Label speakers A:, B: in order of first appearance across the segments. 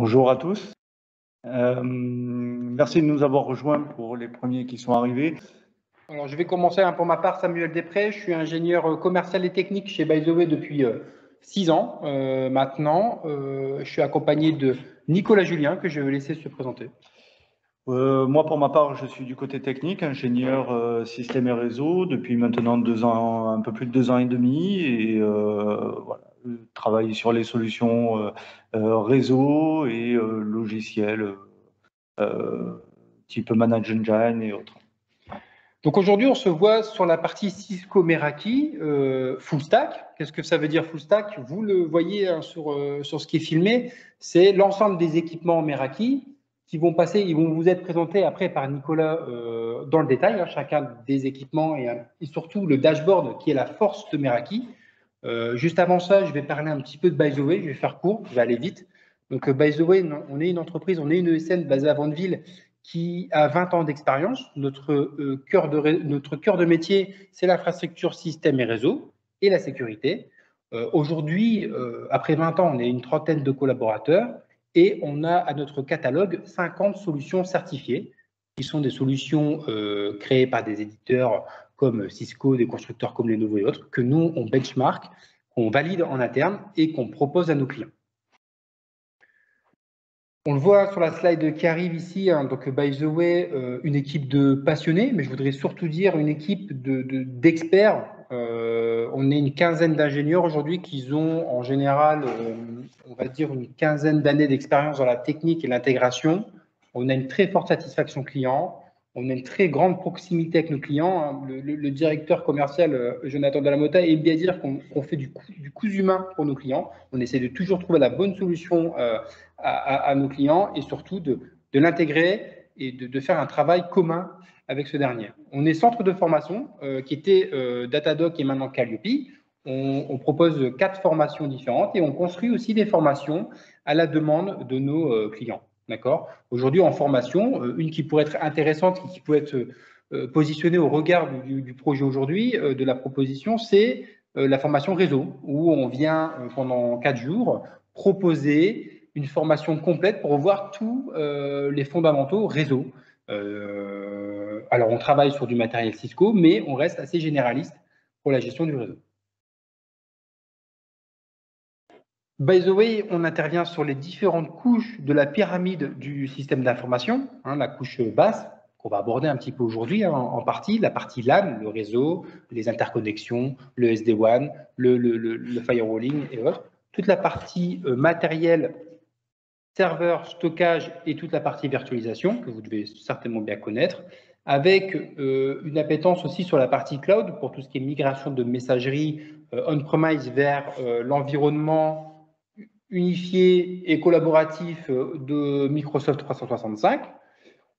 A: Bonjour à tous. Merci de nous avoir rejoints pour les premiers qui sont arrivés.
B: Alors, je vais commencer pour ma part, Samuel Després. Je suis ingénieur commercial et technique chez ByTheWay depuis 6 ans maintenant. Je suis accompagné de Nicolas Julien, que je vais laisser se présenter.
A: Moi, pour ma part, je suis du côté technique, ingénieur système et réseau depuis maintenant 2 ans, un peu plus de 2 ans et demi, et voilà, je travaille sur les solutions réseau et logiciels type Manage Engine et autres.
B: Donc aujourd'hui, on se voit sur la partie Cisco Meraki full stack. Qu'est-ce que ça veut dire full stack? Vous le voyez hein, sur ce qui est filmé, c'est l'ensemble des équipements Meraki qui vont passer, ils vont vous être présentés après par Nicolas dans le détail, hein, chacun des équipements et surtout le dashboard qui est la force de Meraki. Juste avant ça, je vais parler un petit peu de ByTheWay, je vais faire court, je vais aller vite. Donc ByTheWay, on est une entreprise, on est une ESN basée à Vandeville qui a 20 ans d'expérience. Notre cœur de métier, c'est l'infrastructure, système et réseau et la sécurité. Aujourd'hui, après 20 ans, on est une trentaine de collaborateurs et on a à notre catalogue 50 solutions certifiées, qui sont des solutions créées par des éditeurs comme Cisco, des constructeurs comme Lenovo et autres, que nous, on benchmark, qu'on valide en interne et qu'on propose à nos clients. On le voit sur la slide qui arrive ici, hein, donc ByTheWay, une équipe de passionnés, mais je voudrais surtout dire une équipe d'experts. On est une quinzaine d'ingénieurs aujourd'hui qui ont en général, on va dire, une quinzaine d'années d'expérience dans la technique et l'intégration. On a une très forte satisfaction client. On a une très grande proximité avec nos clients. Hein. Le directeur commercial, Jonathan Dalamota, aime bien dire qu'on fait du cousu humain pour nos clients. On essaie de toujours trouver la bonne solution à nos clients et surtout de l'intégrer et de faire un travail commun avec ce dernier. On est centre de formation qui était Datadoc et maintenant Calliope. On propose 4 formations différentes et on construit aussi des formations à la demande de nos clients. D'accord. Aujourd'hui, en formation, une qui pourrait être intéressante, qui pourrait être positionnée au regard du projet aujourd'hui, de la proposition, c'est la formation réseau, où on vient pendant 4 jours proposer une formation complète pour voir tous les fondamentaux réseau. Alors, on travaille sur du matériel Cisco, mais on reste assez généraliste pour la gestion du réseau. ByTheWay, on intervient sur les différentes couches de la pyramide du système d'information, hein, la couche basse, qu'on va aborder un petit peu aujourd'hui hein, en partie, la partie LAN, le réseau, les interconnexions, le SD-WAN, le firewalling et autres. Toute la partie matériel, serveur, stockage et toute la partie virtualisation, que vous devez certainement bien connaître, avec une appétence aussi sur la partie cloud pour tout ce qui est migration de messagerie on-premise vers l'environnement unifié et collaboratif de Microsoft 365.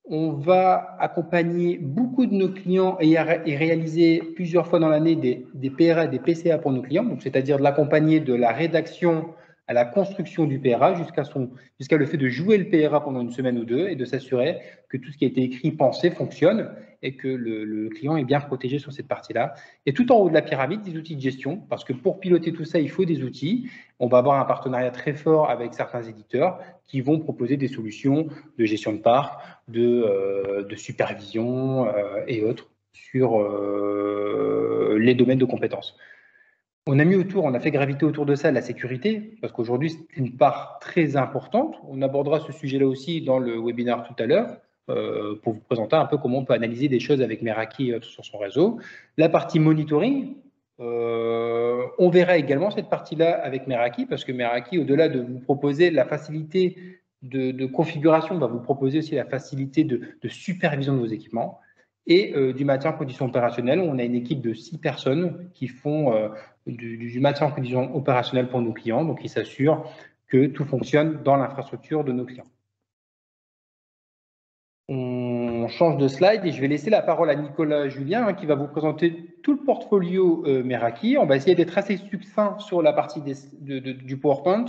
B: On va accompagner beaucoup de nos clients et réaliser plusieurs fois dans l'année des PRA et des PCA pour nos clients, donc c'est-à-dire de l'accompagner de la rédaction à la construction du PRA jusqu'à le fait de jouer le PRA pendant une semaine ou deux et de s'assurer que tout ce qui a été écrit, pensé, fonctionne et que le client est bien protégé sur cette partie-là. Et tout en haut de la pyramide, des outils de gestion, parce que pour piloter tout ça, il faut des outils. On va avoir un partenariat très fort avec certains éditeurs qui vont proposer des solutions de gestion de parc, de supervision et autres sur les domaines de compétences. On a fait graviter autour de ça la sécurité, parce qu'aujourd'hui, c'est une part très importante. On abordera ce sujet-là aussi dans le webinaire tout à l'heure, pour vous présenter un peu comment on peut analyser des choses avec Meraki sur son réseau. La partie monitoring, on verra également cette partie-là avec Meraki, parce que Meraki, au-delà de vous proposer la facilité de configuration, va vous proposer aussi la facilité de supervision de vos équipements et du maintien en condition opérationnelle. On a une équipe de 6 personnes qui font du maintien en condition opérationnelle pour nos clients, donc ils s'assurent que tout fonctionne dans l'infrastructure de nos clients. On change de slide et je vais laisser la parole à Nicolas Julien qui va vous présenter tout le portfolio Meraki. On va essayer d'être assez succinct sur la partie du PowerPoint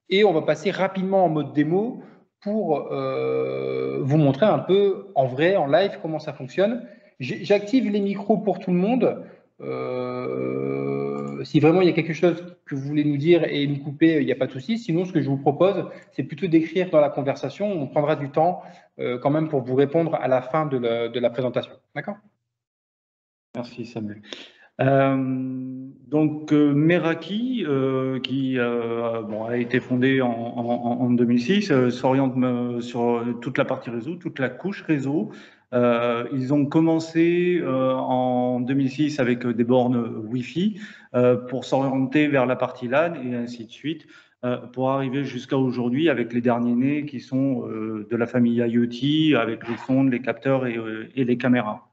B: et on va passer rapidement en mode démo pour vous montrer un peu en vrai, en live, comment ça fonctionne. J'active les micros pour tout le monde. Si vraiment il y a quelque chose que vous voulez nous dire et nous couper, il n'y a pas de souci. Sinon, ce que je vous propose, c'est plutôt d'écrire dans la conversation. On prendra du temps quand même pour vous répondre à la fin de la présentation. D'accord?
A: Merci Samuel. Meraki, qui a été fondé en 2006, s'oriente sur toute la partie réseau, toute la couche réseau. Ils ont commencé en 2006 avec des bornes Wi-Fi pour s'orienter vers la partie LAN et ainsi de suite, pour arriver jusqu'à aujourd'hui avec les derniers nés qui sont de la famille IoT, avec les sondes, les capteurs et les caméras.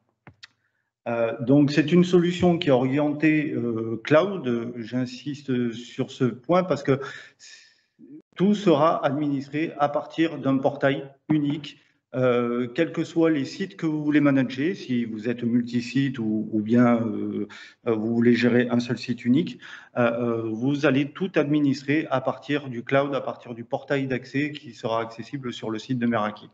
A: Donc, c'est une solution qui est orientée cloud. J'insiste sur ce point parce que tout sera administré à partir d'un portail unique, quels que soient les sites que vous voulez manager, si vous êtes multi-site ou bien vous voulez gérer un seul site unique, vous allez tout administrer à partir du cloud, à partir du portail d'accès qui sera accessible sur le site de Meraki.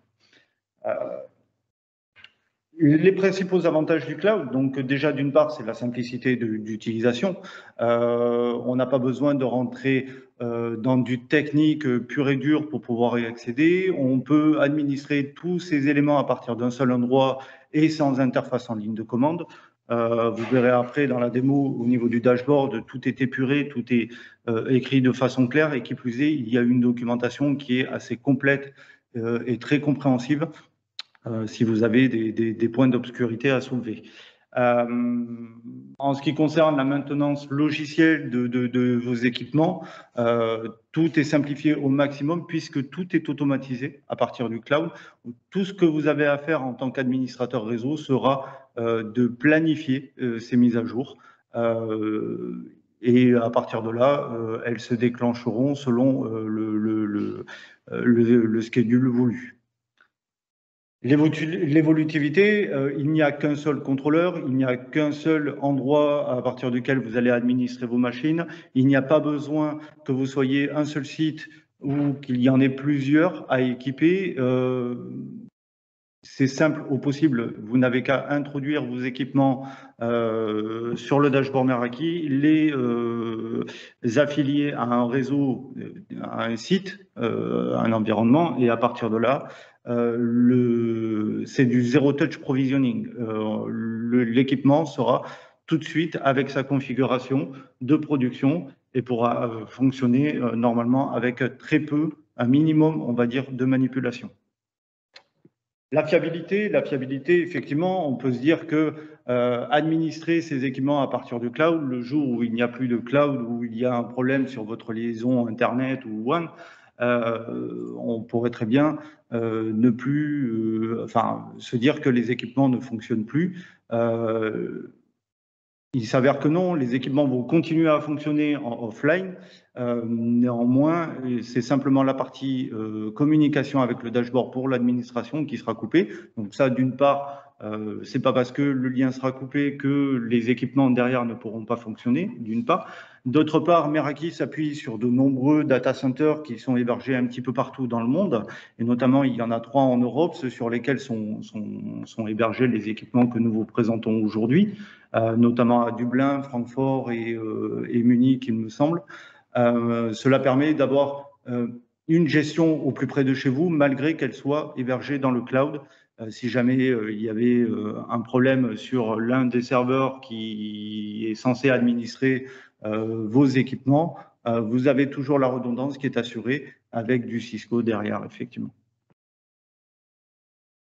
A: Les principaux avantages du cloud, donc déjà d'une part, c'est la simplicité d'utilisation. On n'a pas besoin de rentrer dans du technique pur et dur pour pouvoir y accéder. On peut administrer tous ces éléments à partir d'un seul endroit et sans interface en ligne de commande. Vous verrez après dans la démo, au niveau du dashboard, tout est épuré, tout est écrit de façon claire et qui plus est, il y a une documentation qui est assez complète et très compréhensible. Si vous avez des points d'obscurité à soulever. En ce qui concerne la maintenance logicielle de vos équipements, tout est simplifié au maximum puisque tout est automatisé à partir du cloud. Tout ce que vous avez à faire en tant qu'administrateur réseau sera de planifier ces mises à jour. Et à partir de là, elles se déclencheront selon le schedule voulu. L'évolutivité, il n'y a qu'un seul contrôleur, il n'y a qu'un seul endroit à partir duquel vous allez administrer vos machines. Il n'y a pas besoin que vous soyez un seul site ou qu'il y en ait plusieurs à équiper. C'est simple au possible. Vous n'avez qu'à introduire vos équipements sur le dashboard Meraki, les affilier à un réseau, à un site, à un environnement, et à partir de là, c'est du zero touch provisioning. L'équipement sera tout de suite avec sa configuration de production et pourra fonctionner normalement avec très peu, un minimum, on va dire, de manipulation. La fiabilité, effectivement, on peut se dire que administrer ces équipements à partir du cloud, le jour où il n'y a plus de cloud, où il y a un problème sur votre liaison Internet ou One, on pourrait très bien ne plus, se dire que les équipements ne fonctionnent plus. Il s'avère que non, les équipements vont continuer à fonctionner en offline. Néanmoins, c'est simplement la partie communication avec le dashboard pour l'administration qui sera coupée. Donc ça, d'une part, c'est pas parce que le lien sera coupé que les équipements derrière ne pourront pas fonctionner, d'une part. D'autre part, Meraki s'appuie sur de nombreux data centers qui sont hébergés un petit peu partout dans le monde, et notamment il y en a 3 en Europe, ceux sur lesquels sont hébergés les équipements que nous vous présentons aujourd'hui, notamment à Dublin, Francfort et Munich, il me semble. Cela permet d'avoir une gestion au plus près de chez vous, malgré qu'elle soit hébergée dans le cloud. Si jamais il y avait un problème sur l'un des serveurs qui est censé administrer vos équipements, vous avez toujours la redondance qui est assurée avec du Cisco derrière, effectivement.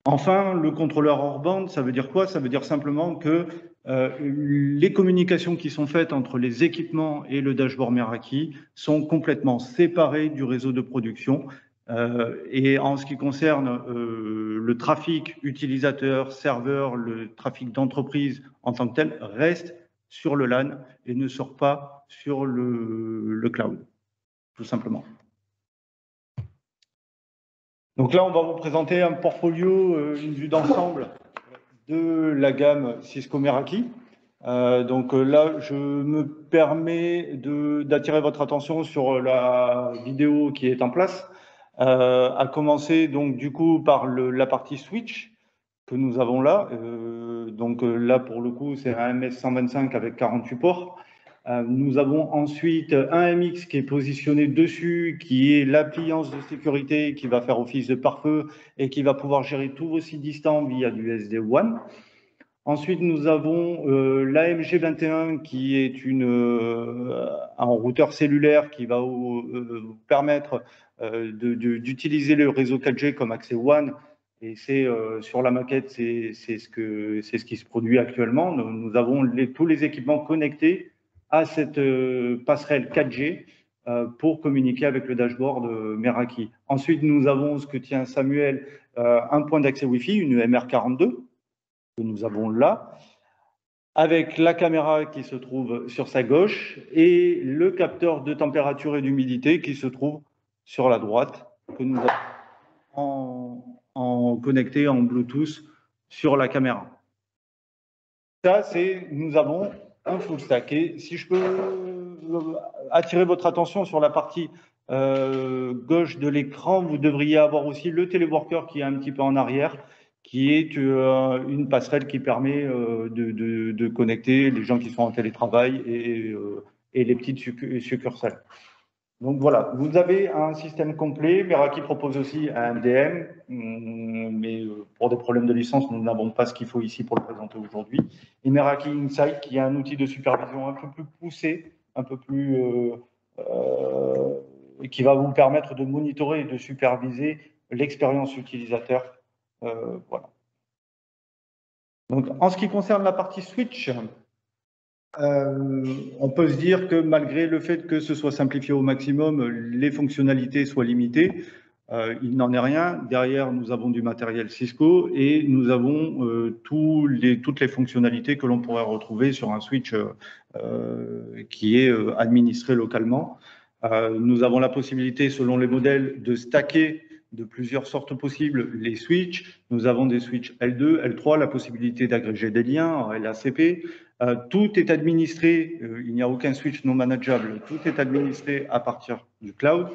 A: Enfin, le contrôleur hors bande, ça veut dire quoi? Ça veut dire simplement que les communications qui sont faites entre les équipements et le dashboard Meraki sont complètement séparées du réseau de production. Et en ce qui concerne le trafic utilisateur, serveur, le trafic d'entreprise en tant que tel, reste sur le LAN et ne sort pas sur le cloud, tout simplement. Donc là, on va vous présenter un portfolio, une vue d'ensemble de la gamme Cisco Meraki. Donc là, je me permets d'attirer votre attention sur la vidéo qui est en place, à commencer donc du coup par la partie switch. que nous avons là. Donc là, pour le coup, c'est un MS125 avec 48 ports. Nous avons ensuite un MX qui est positionné dessus, qui est l'appliance de sécurité qui va faire office de pare-feu et qui va pouvoir gérer tous vos sites distants via du SD-WAN. Ensuite, nous avons l'AMG21 qui est un routeur cellulaire qui va vous permettre d'utiliser le réseau 4G comme accès WAN. Et c'est sur la maquette, c'est ce qui se produit actuellement. Nous avons tous les équipements connectés à cette passerelle 4G pour communiquer avec le dashboard Meraki. Ensuite, nous avons ce que tient Samuel, un point d'accès Wi-Fi, une MR42 que nous avons là, avec la caméra qui se trouve sur sa gauche et le capteur de température et d'humidité qui se trouve sur la droite, que nous avons connecté en Bluetooth sur la caméra. Ça, nous avons un full stack. Et si je peux attirer votre attention sur la partie gauche de l'écran, vous devriez avoir aussi le téléworker qui est un petit peu en arrière, qui est une passerelle qui permet de connecter les gens qui sont en télétravail et les petites succursales. Donc voilà, vous avez un système complet. Meraki propose aussi un MDM, mais pour des problèmes de licence, nous n'avons pas ce qu'il faut ici pour le présenter aujourd'hui. Et Meraki Insight, qui est un outil de supervision un peu plus poussé, un peu plus qui va vous permettre de monitorer et de superviser l'expérience utilisateur. Voilà. Donc, en ce qui concerne la partie switch, on peut se dire que malgré le fait que ce soit simplifié au maximum, les fonctionnalités soient limitées. Il n'en est rien. Derrière, nous avons du matériel Cisco et nous avons toutes les fonctionnalités que l'on pourrait retrouver sur un switch qui est administré localement. Nous avons la possibilité, selon les modèles, de stacker de plusieurs sortes possibles les switches. Nous avons des switches L2, L3, la possibilité d'agréger des liens en LACP. Tout est administré, il n'y a aucun switch non manageable, tout est administré à partir du cloud.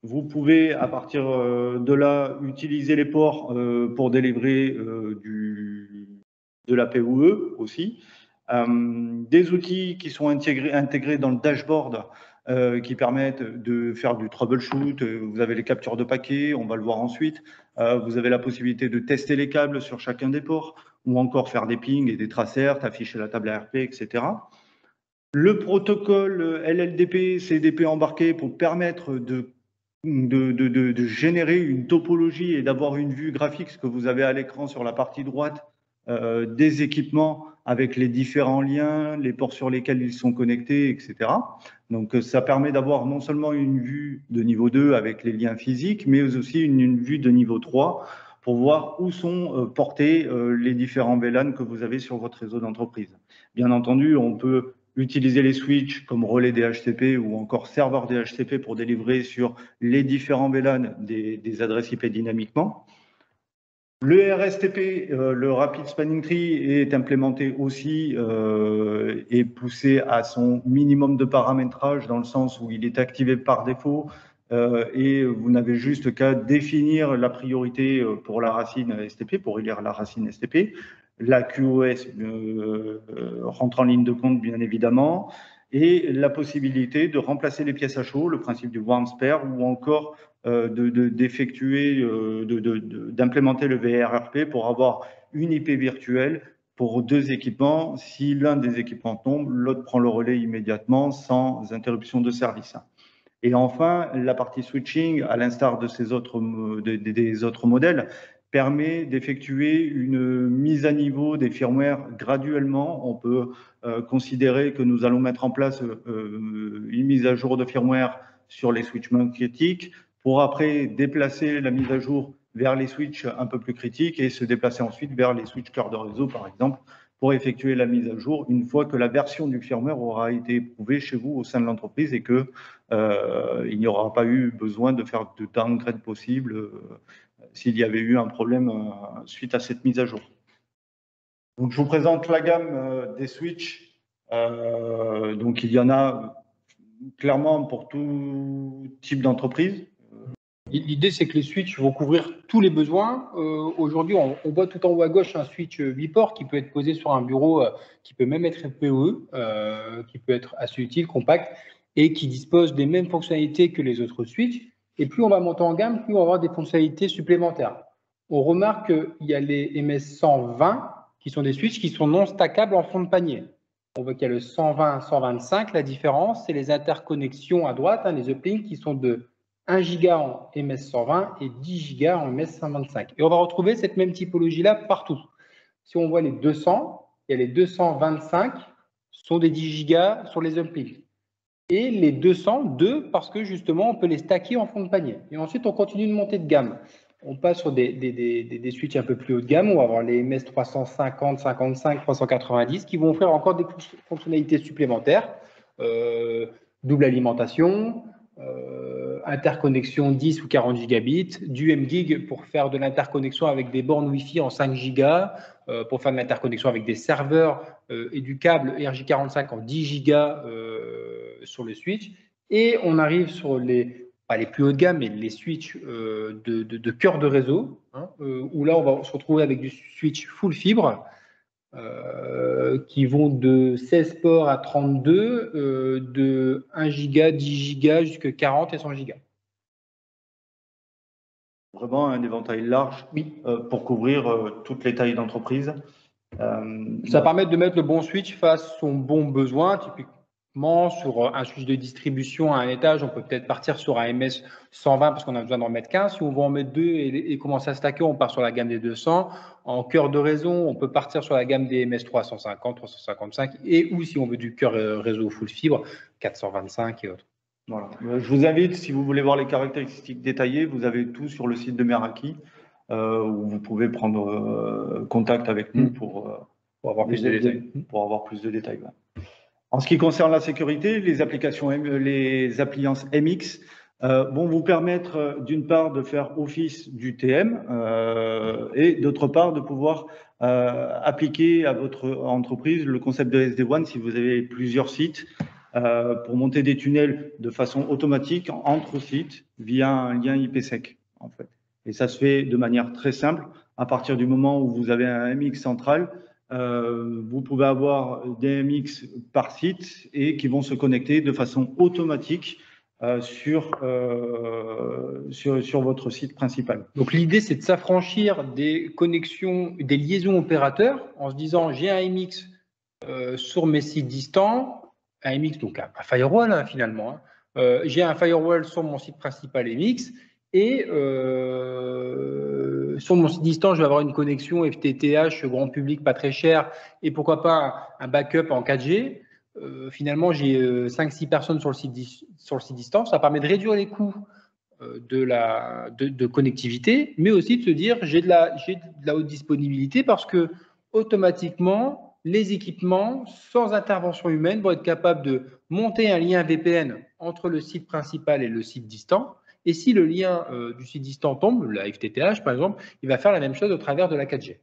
A: Vous pouvez, à partir de là, utiliser les ports pour délivrer de la PoE aussi. Des outils qui sont intégrés dans le dashboard qui permettent de faire du troubleshoot. Vous avez les captures de paquets, on va le voir ensuite. Vous avez la possibilité de tester les câbles sur chacun des ports ou encore faire des pings et des tracers, afficher la table ARP, etc. Le protocole LLDP, CDP embarqué pour permettre de générer une topologie et d'avoir une vue graphique, ce que vous avez à l'écran sur la partie droite des équipements avec les différents liens, les ports sur lesquels ils sont connectés, etc. Donc ça permet d'avoir non seulement une vue de niveau 2 avec les liens physiques, mais aussi une vue de niveau 3 pour voir où sont portés les différents VLAN que vous avez sur votre réseau d'entreprise. Bien entendu, on peut utiliser les switches comme relais DHCP ou encore serveurs DHCP pour délivrer sur les différents VLAN des adresses IP dynamiquement. Le RSTP, le Rapid Spanning Tree, est implémenté aussi et poussé à son minimum de paramétrage dans le sens où il est activé par défaut et vous n'avez juste qu'à définir la priorité pour la racine STP, pour élire la racine STP. La QoS rentre en ligne de compte, bien évidemment, et la possibilité de remplacer les pièces à chaud, le principe du warm spare, ou encore d'effectuer, d'implémenter le VRRP pour avoir une IP virtuelle pour deux équipements. Si l'un des équipements tombe, l'autre prend le relais immédiatement sans interruption de service. Et enfin, la partie switching, à l'instar de des autres modèles, permet d'effectuer une mise à niveau des firmwares graduellement. On peut considérer que nous allons mettre en place une mise à jour de firmware sur les switches moins critiques pour après déplacer la mise à jour vers les switches un peu plus critiques et se déplacer ensuite vers les switches cœur de réseau, par exemple, pour effectuer la mise à jour une fois que la version du firmware aura été éprouvée chez vous au sein de l'entreprise et que il n'y aura pas eu besoin de faire de downgrade possible s'il y avait eu un problème suite à cette mise à jour. Donc, je vous présente la gamme des switches. Donc, il y en a clairement pour tout type d'entreprise.
B: L'idée, c'est que les switches vont couvrir tous les besoins. Aujourd'hui, on voit tout en haut à gauche un switch 8 ports qui peut être posé sur un bureau, qui peut même être PoE, qui peut être assez utile, compact, et qui dispose des mêmes fonctionnalités que les autres switches. Et plus on va monter en gamme, plus on va avoir des fonctionnalités supplémentaires. On remarque qu'il y a les MS120, qui sont des switches qui sont non stackables en fond de panier. On voit qu'il y a le 120, 125. La différence, c'est les interconnexions à droite, les uplinks, qui sont de 1 giga en MS120 et 10 gigas en MS125. Et on va retrouver cette même typologie-là partout. Si on voit les 200, il y a les 225 sont des 10 gigas sur les uplinks. Et les 202 parce que justement, on peut les stacker en fond de panier. Et ensuite, on continue de monter de gamme. On passe sur des switches un peu plus haut de gamme. On va avoir les MS 350, 55, 390 qui vont offrir encore des fonctionnalités supplémentaires. Double alimentation, interconnexion 10 ou 40 gigabits, du mGig pour faire de l'interconnexion avec des bornes Wi-Fi en 5 gigas, pour faire de l'interconnexion avec des serveurs et du câble RJ45 en 10 gigas sur le switch. Et on arrive sur pas les plus hauts de gamme, mais les switches de cœur de réseau, où là, on va se retrouver avec du switch full fibre, qui vont de 16 ports à 32, de 1 giga, 10 gigas, jusqu'à 40 et 100 gigas.
A: Vraiment un éventail large, oui, pour couvrir toutes les tailles d'entreprise.
B: Ça permet de mettre le bon switch face à son bon besoin. Typiquement, sur un switch de distribution à un étage, on peut peut-être partir sur un MS 120 parce qu'on a besoin d'en mettre 15. Si on veut en mettre 2 et commencer à stacker, on part sur la gamme des 200. En cœur de réseau, on peut partir sur la gamme des MS 350, 355 ou si on veut du cœur réseau full fibre, 425 et autres.
A: Voilà. Je vous invite, si vous voulez voir les caractéristiques détaillées, vous avez tout sur le site de Meraki, où vous pouvez prendre contact avec nous pour avoir plus de détails. Ouais. En ce qui concerne la sécurité, les appliances MX vont vous permettre d'une part de faire office du TM et d'autre part de pouvoir appliquer à votre entreprise le concept de SD-WAN si vous avez plusieurs sites. Pour monter des tunnels de façon automatique entre sites via un lien IPsec, en fait. Et ça se fait de manière très simple. À partir du moment où vous avez un MX central, vous pouvez avoir des MX par site et qui vont se connecter de façon automatique sur votre site principal.
B: Donc l'idée, c'est de s'affranchir des connexions, des liaisons opérateurs en se disant j'ai un MX sur mes sites distants, un MX, donc un firewall finalement. J'ai un firewall sur mon site principal MX et sur mon site distant, je vais avoir une connexion FTTH grand public pas très cher et pourquoi pas un backup en 4G. Finalement, j'ai 5-6 personnes sur le site distant. Ça permet de réduire les coûts de connectivité, mais aussi de se dire j'ai de la haute disponibilité parce que automatiquement, les équipements, sans intervention humaine, vont être capables de monter un lien VPN entre le site principal et le site distant. Et si le lien du site distant tombe, la FTTH par exemple, il va faire la même chose au travers de la 4G.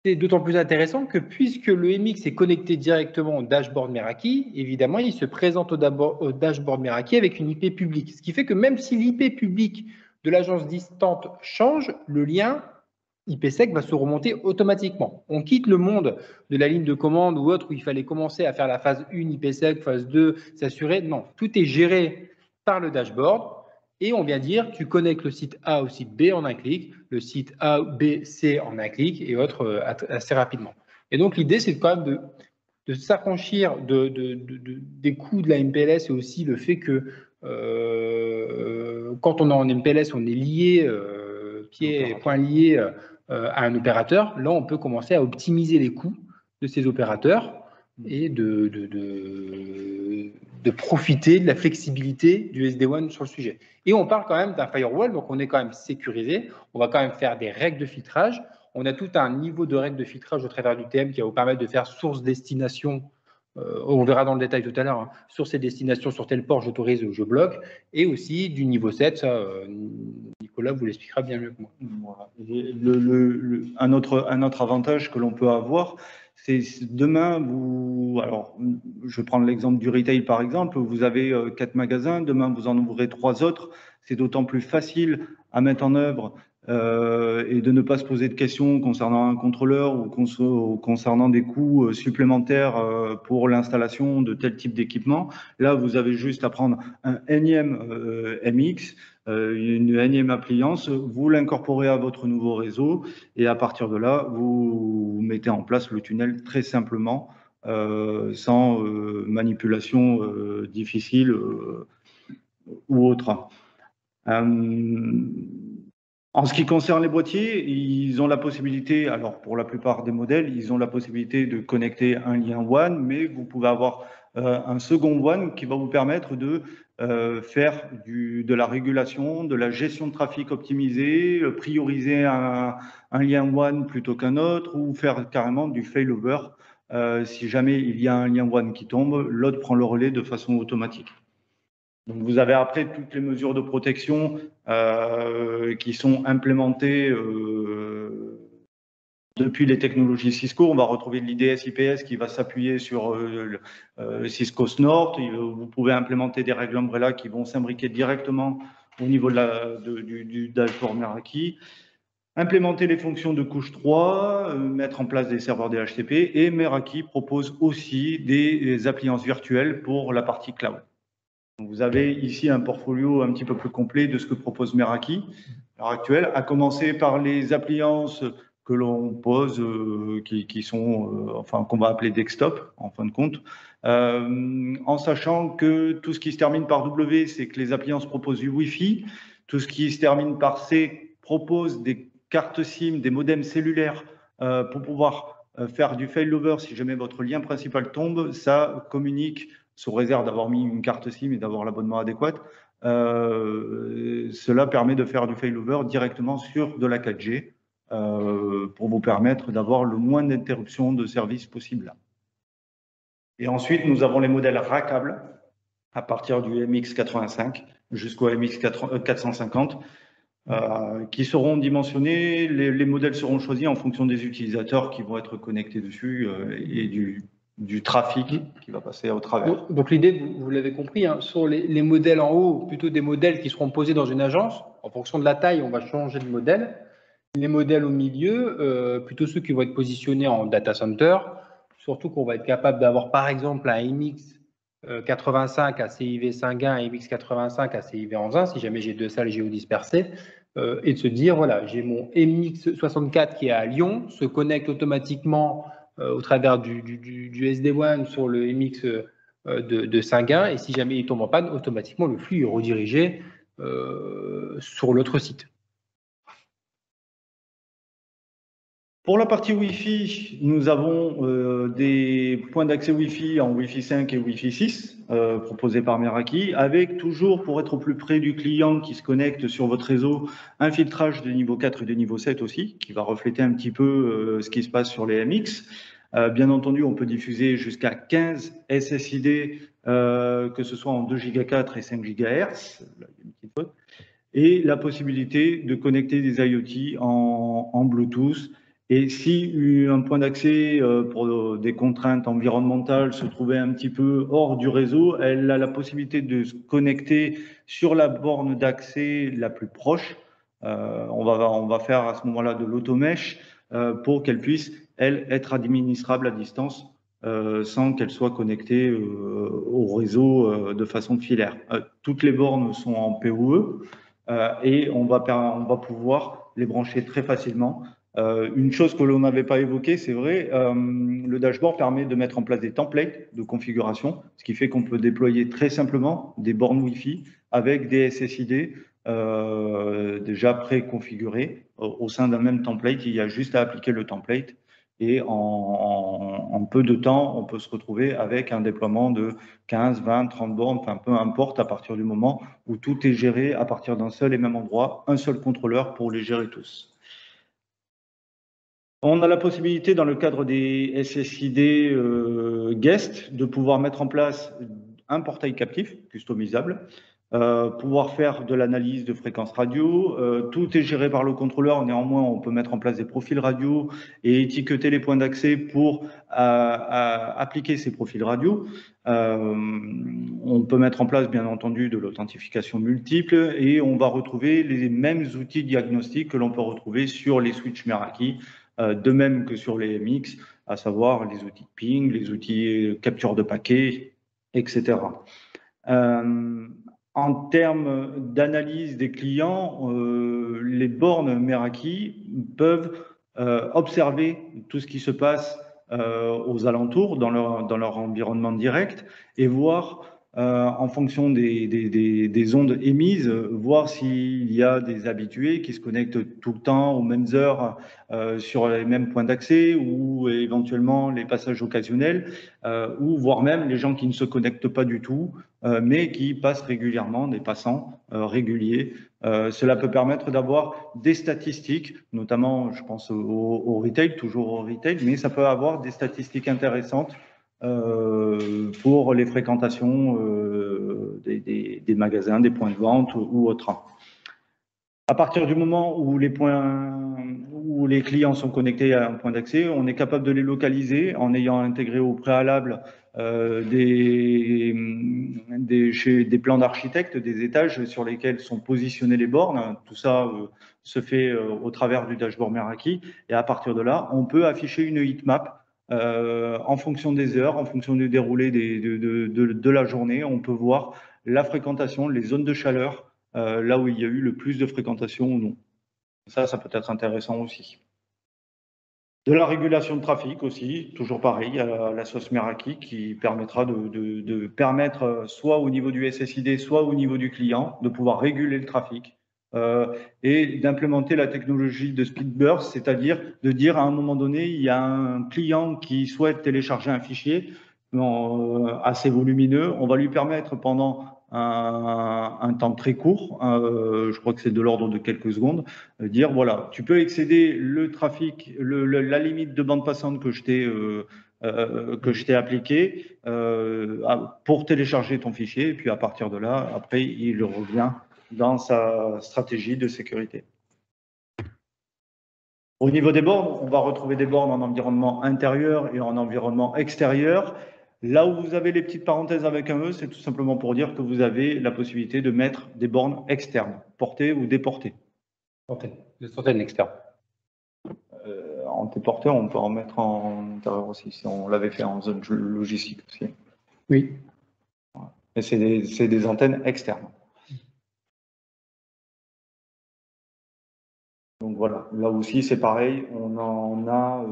B: C'est d'autant plus intéressant que puisque le MX est connecté directement au dashboard Meraki, évidemment, il se présente au dashboard Meraki avec une IP publique. Ce qui fait que même si l'IP publique de l'agence distante change, le lien IPsec va se remonter automatiquement. On quitte le monde de la ligne de commande ou autre où il fallait commencer à faire la phase 1 IPsec, phase 2, s'assurer. Non, tout est géré par le dashboard et on vient dire tu connectes le site A au site B en un clic, le site A, B, C en un clic et autres assez rapidement. Et donc l'idée c'est quand même de s'affranchir des coûts de la MPLS et aussi le fait que quand on est en MPLS, on est lié, pieds et poings liés à un opérateur. Là, on peut commencer à optimiser les coûts de ces opérateurs et de profiter de la flexibilité du SD-WAN sur le sujet. Et on parle quand même d'un firewall, donc on est quand même sécurisé. On va quand même faire des règles de filtrage. On a tout un niveau de règles de filtrage au travers du TM qui va vous permettre de faire source-destination. On verra dans le détail tout à l'heure, sur ces destinations, sur tel port, j'autorise ou je bloque, et aussi du niveau 7, ça, Nicolas vous l'expliquera bien mieux que moi.
A: Voilà. Un autre avantage que l'on peut avoir, c'est demain, alors je vais prendre l'exemple du retail par exemple, vous avez 4 magasins, demain vous en ouvrez 3 autres, c'est d'autant plus facile à mettre en œuvre et de ne pas se poser de questions concernant un contrôleur ou concernant des coûts supplémentaires pour l'installation de tel type d'équipement. Là, vous avez juste à prendre un énième MX, une énième appliance, vous l'incorporez à votre nouveau réseau et à partir de là, vous mettez en place le tunnel très simplement, sans manipulation difficile ou autre. En ce qui concerne les boîtiers, ils ont la possibilité, alors pour la plupart des modèles, ils ont la possibilité de connecter un lien WAN, mais vous pouvez avoir un second WAN qui va vous permettre de faire de la régulation, de la gestion de trafic optimisée, prioriser un lien WAN plutôt qu'un autre, ou faire carrément du failover. Si jamais il y a un lien WAN qui tombe, l'autre prend le relais de façon automatique. Donc vous avez après toutes les mesures de protection qui sont implémentées depuis les technologies Cisco. On va retrouver l'IDS IPS qui va s'appuyer sur Cisco Snort. Vous pouvez implémenter des règles Umbrella qui vont s'imbriquer directement au niveau du dashboard Meraki. Implémenter les fonctions de couche 3, mettre en place des serveurs DHCP, et Meraki propose aussi des appliances virtuelles pour la partie cloud. Vous avez ici un portfolio un petit peu plus complet de ce que propose Meraki à l'heure actuelle, à commencer par les appliances que l'on pose, qui sont, enfin, qu'on va appeler desktop, en fin de compte, en sachant que tout ce qui se termine par W, c'est que les appliances proposent du Wi-Fi, tout ce qui se termine par C propose des cartes SIM, des modems cellulaires pour pouvoir faire du failover si jamais votre lien principal tombe, ça communique sous réserve d'avoir mis une carte SIM et d'avoir l'abonnement adéquat. Cela permet de faire du failover directement sur de la 4G pour vous permettre d'avoir le moins d'interruptions de service possible. Et ensuite, nous avons les modèles rackables à partir du MX85 jusqu'au MX450 qui seront dimensionnés. Les modèles seront choisis en fonction des utilisateurs qui vont être connectés dessus et du trafic qui va passer au travers.
B: Donc l'idée, vous l'avez compris, hein, sur les modèles en haut, plutôt des modèles qui seront posés dans une agence. En fonction de la taille, on va changer de modèle. Les modèles au milieu, plutôt ceux qui vont être positionnés en data center, surtout qu'on va être capable d'avoir par exemple un MX85 à CIV 5.1 et MX85 à CIV 11.1, si jamais j'ai deux salles géodispersées, et de se dire, voilà, j'ai mon MX64 qui est à Lyon, se connecte automatiquement au travers du SD-WAN sur le MX de 5.1, et si jamais il tombe en panne, automatiquement le flux est redirigé sur l'autre site.
A: Pour la partie Wi-Fi, nous avons des points d'accès Wi-Fi en Wi-Fi 5 et Wi-Fi 6 proposés par Meraki, avec toujours, pour être au plus près du client qui se connecte sur votre réseau, un filtrage de niveau 4 et de niveau 7 aussi, qui va refléter un petit peu ce qui se passe sur les MX. Bien entendu, on peut diffuser jusqu'à 15 SSID, que ce soit en 2 Go4 et 5 GHz, là, il y a une petite faute, et la possibilité de connecter des IoT en Bluetooth. Et si un point d'accès pour des contraintes environnementales se trouvait un petit peu hors du réseau, elle a la possibilité de se connecter sur la borne d'accès la plus proche. On va faire à ce moment-là de l'automesh pour qu'elle puisse, elle, être administrable à distance sans qu'elle soit connectée au réseau de façon filaire. Toutes les bornes sont en PoE et on va pouvoir les brancher très facilement. Une chose que l'on n'avait pas évoquée, c'est vrai, le dashboard permet de mettre en place des templates de configuration, ce qui fait qu'on peut déployer très simplement des bornes Wi-Fi avec des SSID déjà préconfigurés au sein d'un même template. Il y a juste à appliquer le template et en peu de temps, on peut se retrouver avec un déploiement de 15, 20, 30 bornes, enfin peu importe, à partir du moment où tout est géré à partir d'un seul et même endroit, un seul contrôleur pour les gérer tous. On a la possibilité, dans le cadre des SSID guest, de pouvoir mettre en place un portail captif customisable pouvoir faire de l'analyse de fréquences radio. Tout est géré par le contrôleur. Néanmoins, on peut mettre en place des profils radio et étiqueter les points d'accès pour appliquer ces profils radio. On peut mettre en place, bien entendu, de l'authentification multiple et on va retrouver les mêmes outils diagnostiques que l'on peut retrouver sur les switches Meraki, de même que sur les MX, à savoir les outils de ping, les outils capture de paquets, etc. En termes d'analyse des clients, les bornes Meraki peuvent observer tout ce qui se passe aux alentours, dans leur environnement direct, et voir, en fonction des ondes émises, voir s'il y a des habitués qui se connectent tout le temps aux mêmes heures sur les mêmes points d'accès, ou éventuellement les passages occasionnels, ou voire même les gens qui ne se connectent pas du tout, mais qui passent régulièrement, des passants réguliers. Cela peut permettre d'avoir des statistiques, notamment, je pense au retail, toujours au retail, mais ça peut avoir des statistiques intéressantes pour les fréquentations des magasins, des points de vente ou autres. À partir du moment où les clients sont connectés à un point d'accès, on est capable de les localiser en ayant intégré au préalable des plans d'architecte, des étages sur lesquels sont positionnées les bornes. Tout ça se fait au travers du dashboard Meraki. Et à partir de là, on peut afficher une heatmap en fonction des heures, en fonction du déroulé de la journée. On peut voir la fréquentation, les zones de chaleur, là où il y a eu le plus de fréquentation ou non. Ça peut être intéressant aussi. De la régulation de trafic aussi, toujours pareil, la sauce Meraki qui permettra de permettre, soit au niveau du SSID, soit au niveau du client, de pouvoir réguler le trafic et d'implémenter la technologie de speed burst, c'est-à-dire de dire à un moment donné, il y a un client qui souhaite télécharger un fichier assez volumineux, on va lui permettre pendant un temps très court, je crois que c'est de l'ordre de quelques secondes, dire voilà, tu peux excéder le trafic, la limite de bande passante que je t'ai appliquée pour télécharger ton fichier, et puis à partir de là, après, il revient dans sa stratégie de sécurité. Au niveau des bornes, on va retrouver des bornes en environnement intérieur et en environnement extérieur. Là où vous avez les petites parenthèses avec un E, c'est tout simplement pour dire que vous avez la possibilité de mettre des bornes externes, portées ou déportées.
B: Des centaines externes.
A: En déporté, on peut en mettre en intérieur aussi, si on l'avait fait en zone logistique aussi.
B: Oui.
A: Et c'est des antennes externes. Donc voilà, là aussi c'est pareil, on en a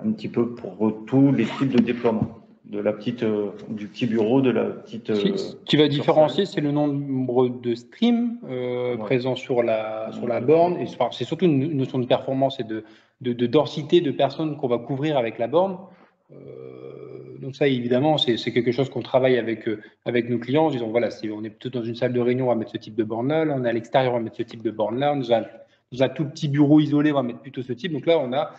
A: un petit peu pour tous les types de déploiement. Du petit bureau, de la petite.
B: Ce qui va différencier, c'est le nombre de streams présents sur la borne. Et c'est surtout une notion de performance et de densité de personnes qu'on va couvrir avec la borne. Donc ça, évidemment, c'est quelque chose qu'on travaille avec nos clients en disant, voilà, si on est plutôt dans une salle de réunion, on va mettre ce type de borne-là. Là, on est à l'extérieur, on va mettre ce type de borne-là. Dans un tout petit bureau isolé, on va mettre plutôt ce type. Donc là, on a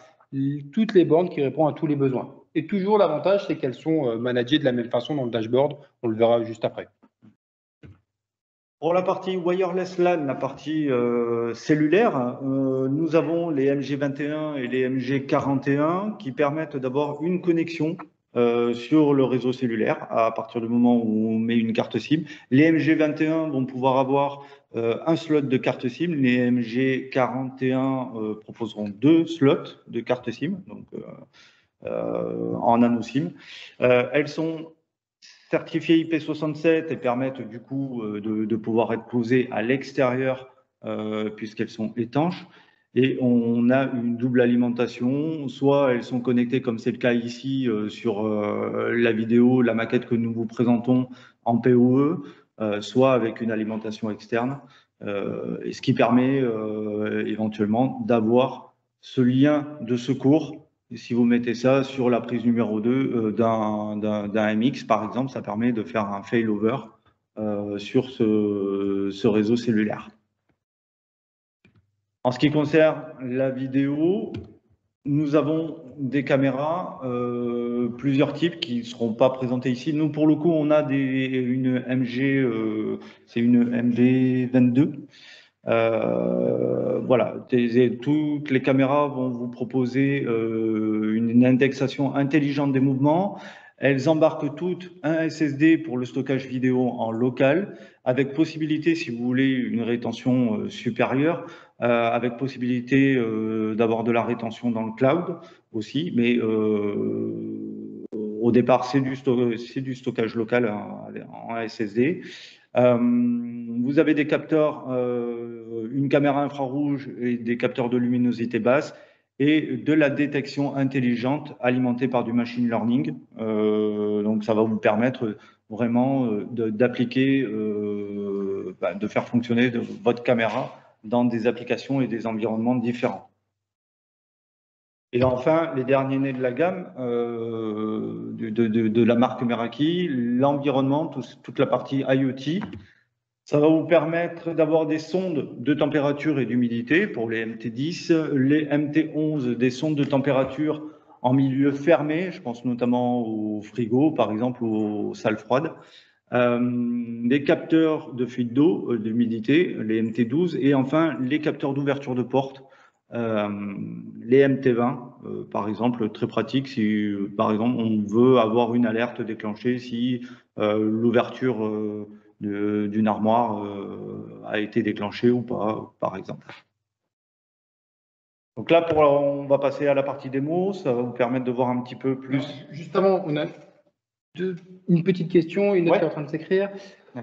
B: toutes les bornes qui répondent à tous les besoins. Et toujours, l'avantage, c'est qu'elles sont managées de la même façon dans le dashboard. On le verra juste après.
A: Pour la partie wireless LAN, la partie cellulaire, nous avons les MG21 et les MG41 qui permettent d'avoir une connexion sur le réseau cellulaire à partir du moment où on met une carte SIM. Les MG21 vont pouvoir avoir un slot de carte SIM. Les MG41 proposeront 2 slots de carte SIM, donc en nano SIM. Elles sont certifiées IP67 et permettent du coup de pouvoir être posées à l'extérieur puisqu'elles sont étanches. Et on a une double alimentation, soit elles sont connectées comme c'est le cas ici sur la vidéo, la maquette que nous vous présentons en PoE, soit avec une alimentation externe, et ce qui permet éventuellement d'avoir ce lien de secours. Et si vous mettez ça sur la prise numéro 2 d'un MX, par exemple, ça permet de faire un failover sur ce réseau cellulaire. En ce qui concerne la vidéo, nous avons des caméras, plusieurs types qui ne seront pas présentés ici. Nous, pour le coup, on a une MG, c'est une MV22. Voilà, toutes les caméras vont vous proposer une indexation intelligente des mouvements. Elles embarquent toutes un SSD pour le stockage vidéo en local, avec possibilité, si vous voulez, une rétention supérieure, avec possibilité d'avoir de la rétention dans le cloud aussi, mais au départ, c'est du stockage local en SSD. Vous avez des capteurs, une caméra infrarouge et des capteurs de luminosité basse et de la détection intelligente alimentée par du machine learning. Donc ça va vous permettre vraiment d'appliquer, de faire fonctionner votre caméra dans des applications et des environnements différents. Et enfin, les derniers nés de la gamme de la marque Meraki, l'environnement, toute la partie IoT. Ça va vous permettre d'avoir des sondes de température et d'humidité pour les MT10, les MT11, des sondes de température en milieu fermé, je pense notamment au frigo, par exemple, ou aux salles froides. Des capteurs de fuite d'eau, d'humidité, les MT12, et enfin les capteurs d'ouverture de porte, les MT20, par exemple, très pratique si, par exemple, on veut avoir une alerte déclenchée si l'ouverture d'une armoire a été déclenchée ou pas, par exemple. Donc là, on va passer à la partie démo, ça va vous permettre de voir un petit peu plus.
B: Justement, on a une petite question, une autre qui est en train de s'écrire.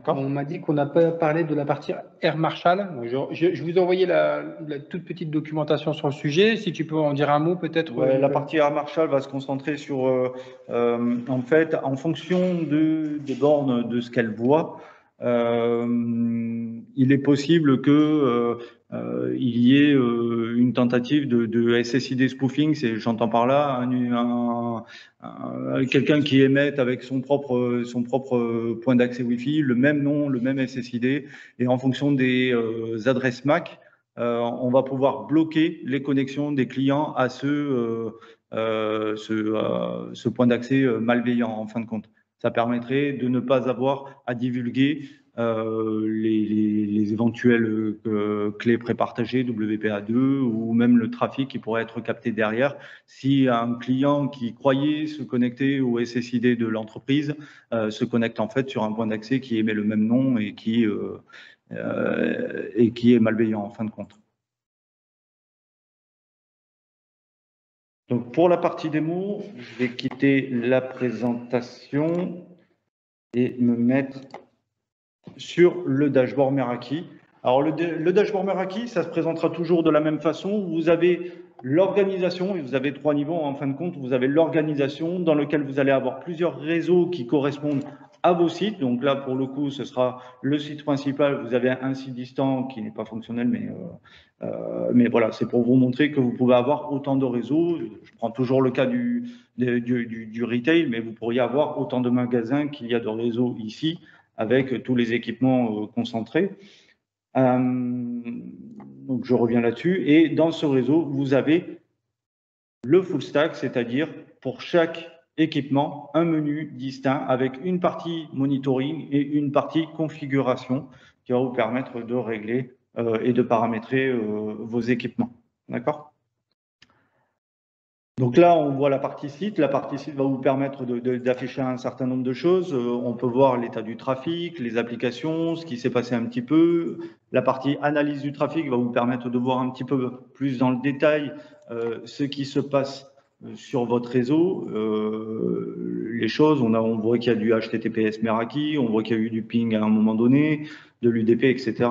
B: On m'a dit qu'on n'a pas parlé de la partie Air Marshall. Je vous ai envoyé la toute petite documentation sur le sujet. Si tu peux en dire un mot, peut-être.
A: Ouais, la partie Air Marshall va se concentrer sur, en fait, en fonction des bornes de ce qu'elle voit, il est possible que il y ait une tentative de SSID spoofing. J'entends par là quelqu'un qui émette avec son propre point d'accès Wi-Fi, le même nom, le même SSID, et en fonction des adresses MAC, on va pouvoir bloquer les connexions des clients à ce point d'accès malveillant, en fin de compte. Ça permettrait de ne pas avoir à divulguer les éventuelles clés prépartagées WPA2 ou même le trafic qui pourrait être capté derrière. Si un client qui croyait se connecter au SSID de l'entreprise se connecte en fait sur un point d'accès qui émet le même nom et qui est malveillant en fin de compte. Donc pour la partie démo, je vais quitter la présentation et me mettre sur le dashboard Meraki. Alors le dashboard Meraki, ça se présentera toujours de la même façon. Vous avez l'organisation, et vous avez 3 niveaux en fin de compte. Vous avez l'organisation dans lequel vous allez avoir plusieurs réseaux qui correspondent à vos sites. Donc là, pour le coup, ce sera le site principal. Vous avez un site distant qui n'est pas fonctionnel, mais voilà, c'est pour vous montrer que vous pouvez avoir autant de réseaux. Je prends toujours le cas du retail, mais vous pourriez avoir autant de magasins qu'il y a de réseaux ici, avec tous les équipements concentrés. Donc je reviens là-dessus. Et dans ce réseau, vous avez le full stack, c'est-à-dire pour chaque équipement, un menu distinct avec une partie monitoring et une partie configuration qui va vous permettre de régler et de paramétrer vos équipements. D'accord ? Donc là, on voit la partie site. La partie site va vous permettre d'afficher un certain nombre de choses. On peut voir l'état du trafic, les applications, ce qui s'est passé un petit peu. La partie analyse du trafic va vous permettre de voir un petit peu plus dans le détail ce qui se passe sur votre réseau. Les choses, on voit qu'il y a du HTTPS Meraki, on voit qu'il y a eu du ping à un moment donné, de l'UDP, etc.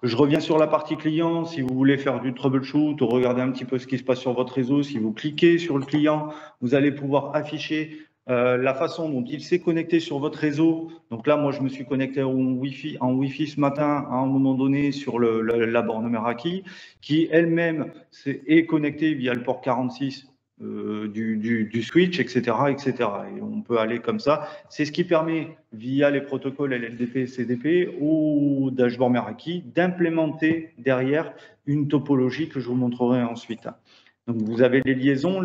A: Je reviens sur la partie client. Si vous voulez faire du troubleshoot ou regarder un petit peu ce qui se passe sur votre réseau, si vous cliquez sur le client, vous allez pouvoir afficher la façon dont il s'est connecté sur votre réseau. Donc là, moi, je me suis connecté en Wi-Fi ce matin, à un moment donné, sur la borne Meraki, qui elle-même est connectée via le port 46 du switch, etc., etc. Et on peut aller comme ça. C'est ce qui permet, via les protocoles LLDP et CDP, au dashboard Meraki, d'implémenter derrière une topologie que je vous montrerai ensuite. Donc, vous avez les liaisons.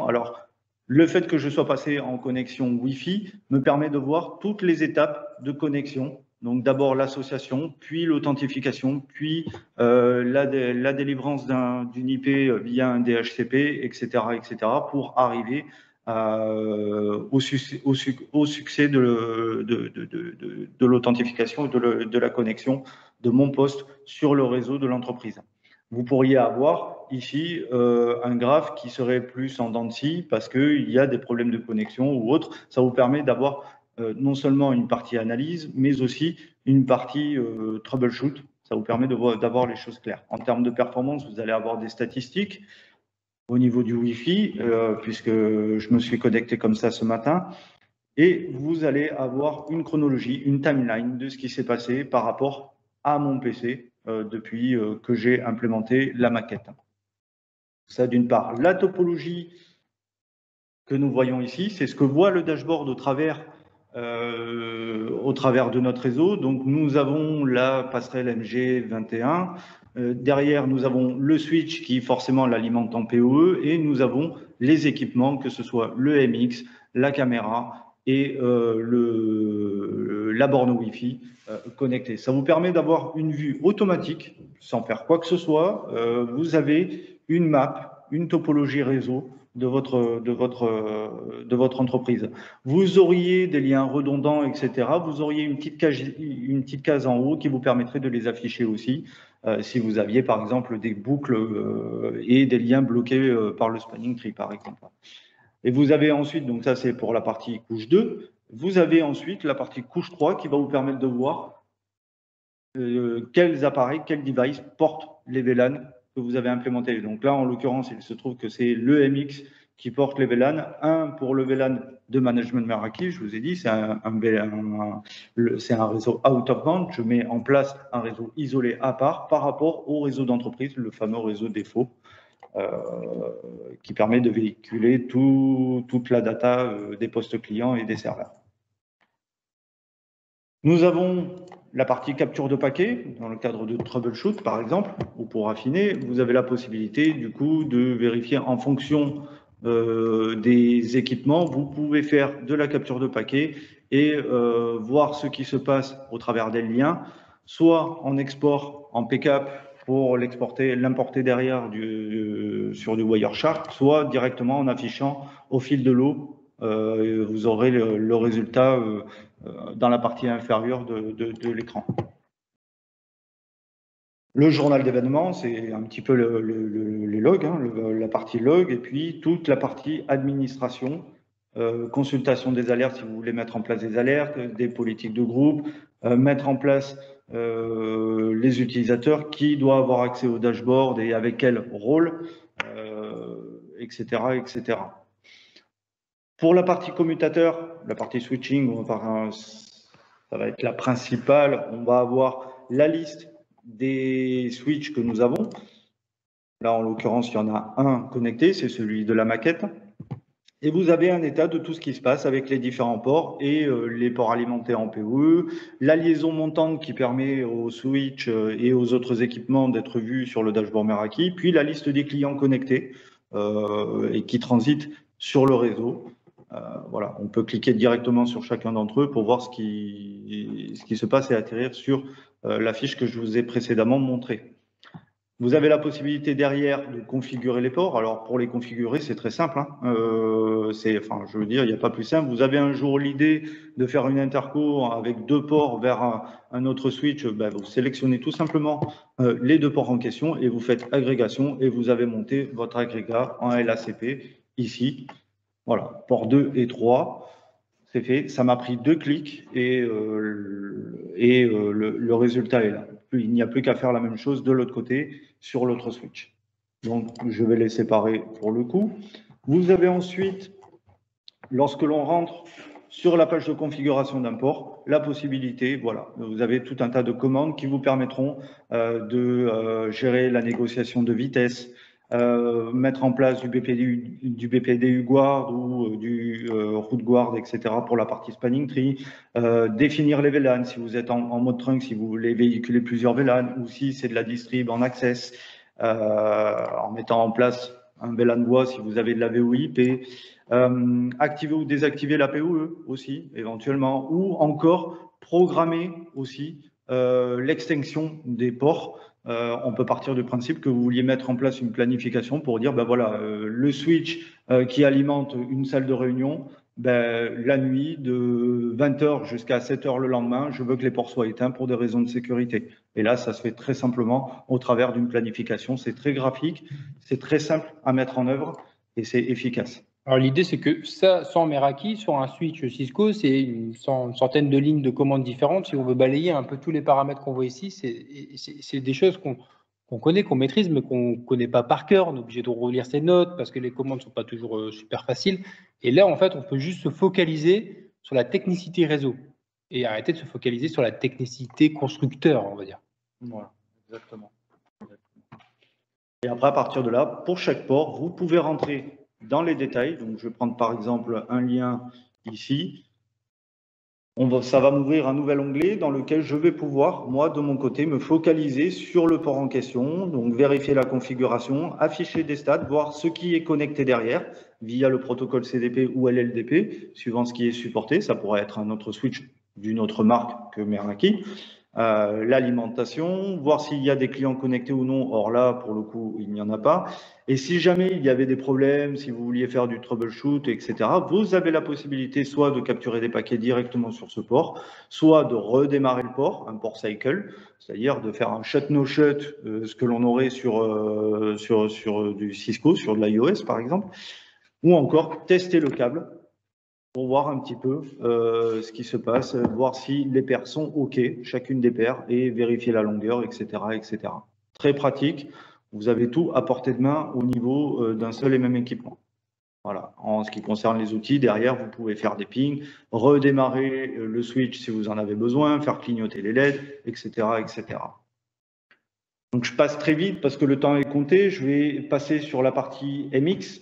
A: Alors, le fait que je sois passé en connexion Wi-Fi me permet de voir toutes les étapes de connexion. Donc, d'abord l'association, puis l'authentification, puis la délivrance d'une IP via un DHCP, etc., pour arriver au succès de l'authentification et de la connexion de mon poste sur le réseau de l'entreprise. Vous pourriez avoir ici un graphe qui serait plus en dents de scie parce qu'il y a des problèmes de connexion ou autre. Ça vous permet d'avoir non seulement une partie analyse, mais aussi une partie troubleshoot. Ça vous permet d'avoir les choses claires. En termes de performance, vous allez avoir des statistiques au niveau du Wi-Fi, puisque je me suis connecté comme ça ce matin. Et vous allez avoir une chronologie, une timeline de ce qui s'est passé par rapport à mon PC depuis que j'ai implémenté la maquette. Ça, d'une part. La topologie que nous voyons ici, c'est ce que voit le dashboard au travers de notre réseau. Donc, nous avons la passerelle MG21. Derrière, nous avons le switch qui forcément l'alimente en PoE et nous avons les équipements, que ce soit le MX, la caméra et la borne Wi-Fi connectée. Ça vous permet d'avoir une vue automatique sans faire quoi que ce soit. Vous avez une map, une topologie réseau de votre entreprise. Vous auriez des liens redondants, etc. Vous auriez une petite case en haut qui vous permettrait de les afficher aussi, si vous aviez par exemple des boucles et des liens bloqués par le spanning tree, par exemple. Et vous avez ensuite, donc ça c'est pour la partie couche 2, vous avez ensuite la partie couche 3 qui va vous permettre de voir quels appareils, quels devices portent les VLAN que vous avez implémentés. Donc là, en l'occurrence, il se trouve que c'est le MX qui porte les VLAN. Un pour le VLAN de management Meraki, je vous ai dit, c'est un réseau out of band. Je mets en place un réseau isolé à part par rapport au réseau d'entreprise, le fameux réseau défaut, qui permet de véhiculer toute la data des postes clients et des serveurs. Nous avons la partie capture de paquets, dans le cadre de troubleshoot par exemple, ou pour affiner, vous avez la possibilité du coup de vérifier en fonction des équipements. Vous pouvez faire de la capture de paquets et voir ce qui se passe au travers des liens, soit en export, en backup pour l'importer derrière sur du Wireshark, soit directement en affichant au fil de l'eau. Vous aurez le résultat dans la partie inférieure de l'écran. Le journal d'événements, c'est un petit peu les logs, hein, la partie log, et puis toute la partie administration, consultation des alertes si vous voulez mettre en place des alertes, des politiques de groupe, mettre en place les utilisateurs, qui doit avoir accès au dashboard et avec quel rôle, etc., etc. Pour la partie commutateur, la partie switching, ça va être la principale. On va avoir la liste des switches que nous avons. Là, en l'occurrence, il y en a un connecté, c'est celui de la maquette. Et vous avez un état de tout ce qui se passe avec les différents ports et les ports alimentés en PoE, la liaison montante qui permet aux switches et aux autres équipements d'être vus sur le dashboard Meraki, puis la liste des clients connectés et qui transitent sur le réseau. Voilà, on peut cliquer directement sur chacun d'entre eux pour voir ce qui se passe et atterrir sur la fiche que je vous ai précédemment montrée. Vous avez la possibilité derrière de configurer les ports. Alors pour les configurer, c'est très simple. Hein. Je veux dire, il n'y a pas plus simple. Vous avez un jour l'idée de faire une interco avec 2 ports vers un autre switch. Ben, vous sélectionnez tout simplement les 2 ports en question et vous faites agrégation et vous avez monté votre agrégat en LACP ici. Voilà, port 2 et 3, c'est fait. Ça m'a pris 2 clics et le résultat est là. Il n'y a plus qu'à faire la même chose de l'autre côté sur l'autre switch. Donc, je vais les séparer pour le coup. Vous avez ensuite, lorsque l'on rentre sur la page de configuration d'un port, la possibilité, voilà, vous avez tout un tas de commandes qui vous permettront de gérer la négociation de vitesse, mettre en place du BPDU Guard ou du Route Guard, etc. pour la partie spanning tree, définir les VLAN si vous êtes en mode trunk, si vous voulez véhiculer plusieurs VLAN, ou si c'est de la distrib en access, en mettant en place un bel envoi si vous avez de la VoIP, activer ou désactiver la PoE aussi, éventuellement, ou encore programmer aussi l'extinction des ports. On peut partir du principe que vous vouliez mettre en place une planification pour dire, ben voilà, le switch qui alimente une salle de réunion, ben, la nuit de 20h jusqu'à 7h le lendemain, je veux que les ports soient éteints pour des raisons de sécurité. Et là, ça se fait très simplement au travers d'une planification. C'est très graphique, c'est très simple à mettre en œuvre et c'est efficace.
B: Alors l'idée, c'est que ça, sans Meraki, sur un switch Cisco, c'est une centaine de lignes de commandes différentes. Si on veut balayer un peu tous les paramètres qu'on voit ici, c'est des choses qu'on connaît, qu'on maîtrise, mais qu'on ne connaît pas par cœur. On est obligé de relire ses notes parce que les commandes ne sont pas toujours super faciles. Et là, en fait, on peut juste se focaliser sur la technicité réseau et arrêter de se focaliser sur la technicité constructeur, on va dire.
A: Voilà, exactement. Et après, à partir de là, pour chaque port, vous pouvez rentrer dans les détails. Donc, je vais prendre par exemple un lien ici. Ça va m'ouvrir un nouvel onglet dans lequel je vais pouvoir, moi, de mon côté, me focaliser sur le port en question, donc vérifier la configuration, afficher des stats, voir ce qui est connecté derrière via le protocole CDP ou LLDP, suivant ce qui est supporté. Ça pourrait être un autre switch d'une autre marque que Meraki. L'alimentation, voir s'il y a des clients connectés ou non. Or là, pour le coup, il n'y en a pas. Et si jamais il y avait des problèmes, si vous vouliez faire du troubleshoot, etc., vous avez la possibilité soit de capturer des paquets directement sur ce port, soit de redémarrer le port, un port cycle, c'est-à-dire de faire un shut no shut, ce que l'on aurait sur du Cisco, sur de l'iOS par exemple, ou encore tester le câble pour voir un petit peu ce qui se passe, voir si les paires sont OK, chacune des paires, et vérifier la longueur, etc., etc. Très pratique. Vous avez tout à portée de main au niveau d'un seul et même équipement. Voilà. En ce qui concerne les outils, derrière, vous pouvez faire des pings, redémarrer le switch si vous en avez besoin, faire clignoter les LED, etc., etc. Donc, je passe très vite parce que le temps est compté. Je vais passer sur la partie MX.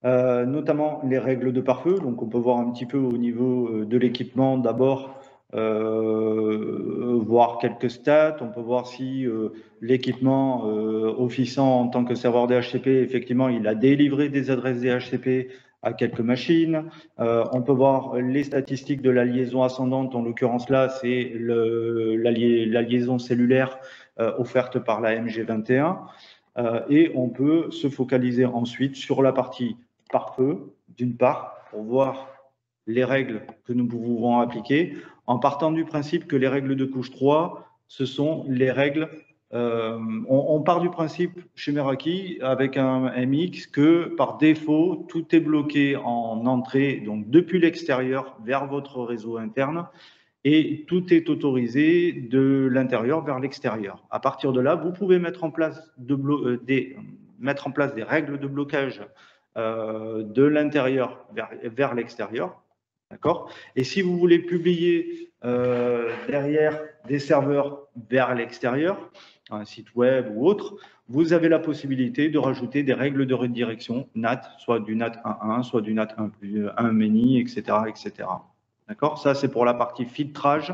A: Notamment les règles de pare-feu. Donc, on peut voir un petit peu au niveau de l'équipement d'abord, voir quelques stats. On peut voir si l'équipement officiant en tant que serveur DHCP, effectivement, il a délivré des adresses DHCP à quelques machines. On peut voir les statistiques de la liaison ascendante. En l'occurrence, là, c'est la liaison cellulaire offerte par la MG21. Et on peut se focaliser ensuite sur la partie pare-feu, d'une part, pour voir les règles que nous pouvons appliquer, en partant du principe que les règles de couche 3, ce sont les règles. On part du principe chez Meraki avec un MX que par défaut, tout est bloqué en entrée, donc depuis l'extérieur vers votre réseau interne, et tout est autorisé de l'intérieur vers l'extérieur. À partir de là, vous pouvez mettre en place des règles de blocage de l'intérieur vers l'extérieur. D'accord. Et si vous voulez publier derrière des serveurs vers l'extérieur, un site web ou autre, vous avez la possibilité de rajouter des règles de redirection NAT, soit du NAT 1.1, soit du NAT 1 mini, etc., etc. D'accord. Ça, c'est pour la partie filtrage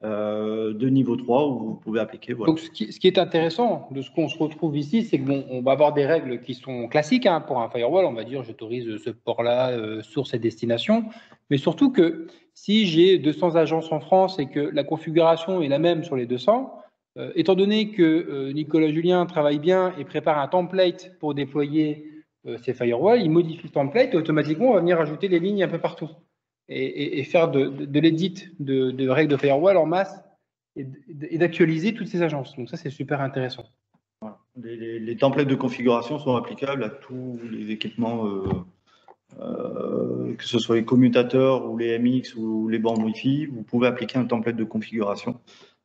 A: de niveau 3 où vous pouvez appliquer. Voilà.
B: Donc, ce qui est intéressant de ce qu'on se retrouve ici, c'est qu'on va avoir des règles qui sont classiques hein, pour un firewall. On va dire, j'autorise ce port-là, source et destination. Mais surtout que si j'ai 200 agences en France et que la configuration est la même sur les 200, étant donné que Nicolas Julien travaille bien et prépare un template pour déployer ces firewalls, il modifie le template et automatiquement, on va venir ajouter les lignes un peu partout et faire de l'édit de règles de firewall en masse et d'actualiser toutes ces agences. Donc ça, c'est super intéressant.
A: Voilà. Les templates de configuration sont applicables à tous les équipements, que ce soit les commutateurs ou les MX ou les bandes Wi-Fi. Vous pouvez appliquer un template de configuration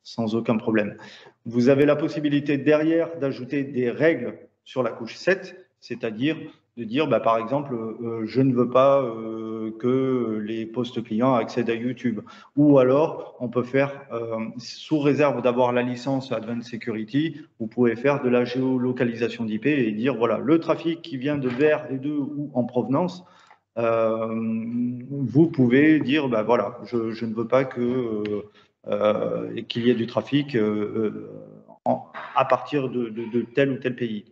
A: sans aucun problème. Vous avez la possibilité derrière d'ajouter des règles sur la couche 7, c'est-à-dire de dire, bah, par exemple, je ne veux pas que les postes clients accèdent à YouTube. Ou alors, on peut faire, sous réserve d'avoir la licence Advanced Security, vous pouvez faire de la géolocalisation d'IP et dire, voilà, le trafic qui vient de vers et de ou en provenance, vous pouvez dire, bah, voilà, je ne veux pas que qu'il y ait du trafic à partir de tel ou tel pays.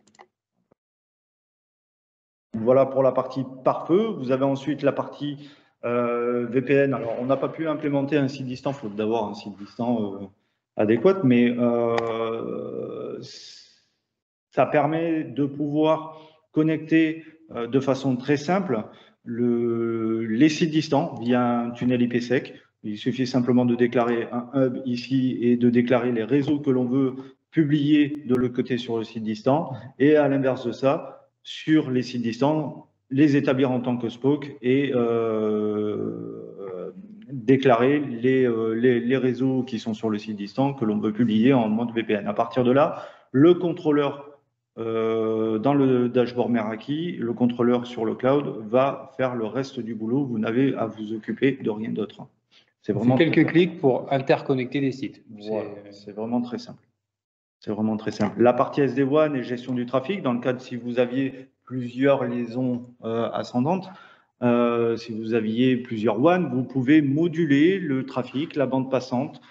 A: Voilà pour la partie pare-feu. Vous avez ensuite la partie VPN. Alors, on n'a pas pu implémenter un site distant, faute d'avoir un site distant adéquat, mais ça permet de pouvoir connecter de façon très simple les sites distants via un tunnel IPsec. Il suffit simplement de déclarer un hub ici et de déclarer les réseaux que l'on veut publier de l'autre côté sur le site distant. Et à l'inverse de ça, sur les sites distants, les établir en tant que spoke et déclarer les réseaux qui sont sur le site distant que l'on veut publier en mode VPN. À partir de là, le contrôleur dans le dashboard Meraki, le contrôleur sur le cloud va faire le reste du boulot. Vous n'avez à vous occuper de rien d'autre.
B: C'est quelques clics pour interconnecter des sites.
A: Voilà, c'est vraiment très simple. C'est vraiment très simple. La partie SD-WAN et gestion du trafic, dans le cas de si vous aviez plusieurs liaisons ascendantes, si vous aviez plusieurs WAN, vous pouvez moduler le trafic, la bande passante,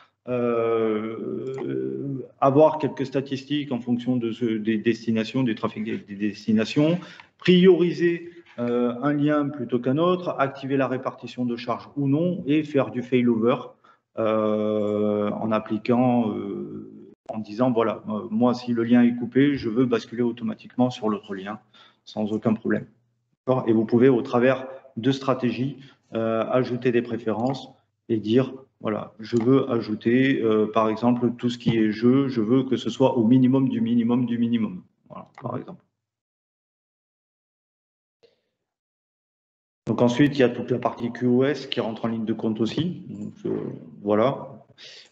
A: avoir quelques statistiques en fonction des destinations, du trafic des destinations, prioriser un lien plutôt qu'un autre, activer la répartition de charge ou non et faire du failover en appliquant, en disant voilà, moi si le lien est coupé, je veux basculer automatiquement sur l'autre lien sans aucun problème. Et vous pouvez au travers de stratégies ajouter des préférences et dire voilà, je veux ajouter par exemple tout ce qui est jeu, je veux que ce soit au minimum du minimum du minimum. Voilà, par exemple. Donc ensuite, il y a toute la partie QoS qui rentre en ligne de compte aussi. Donc, voilà.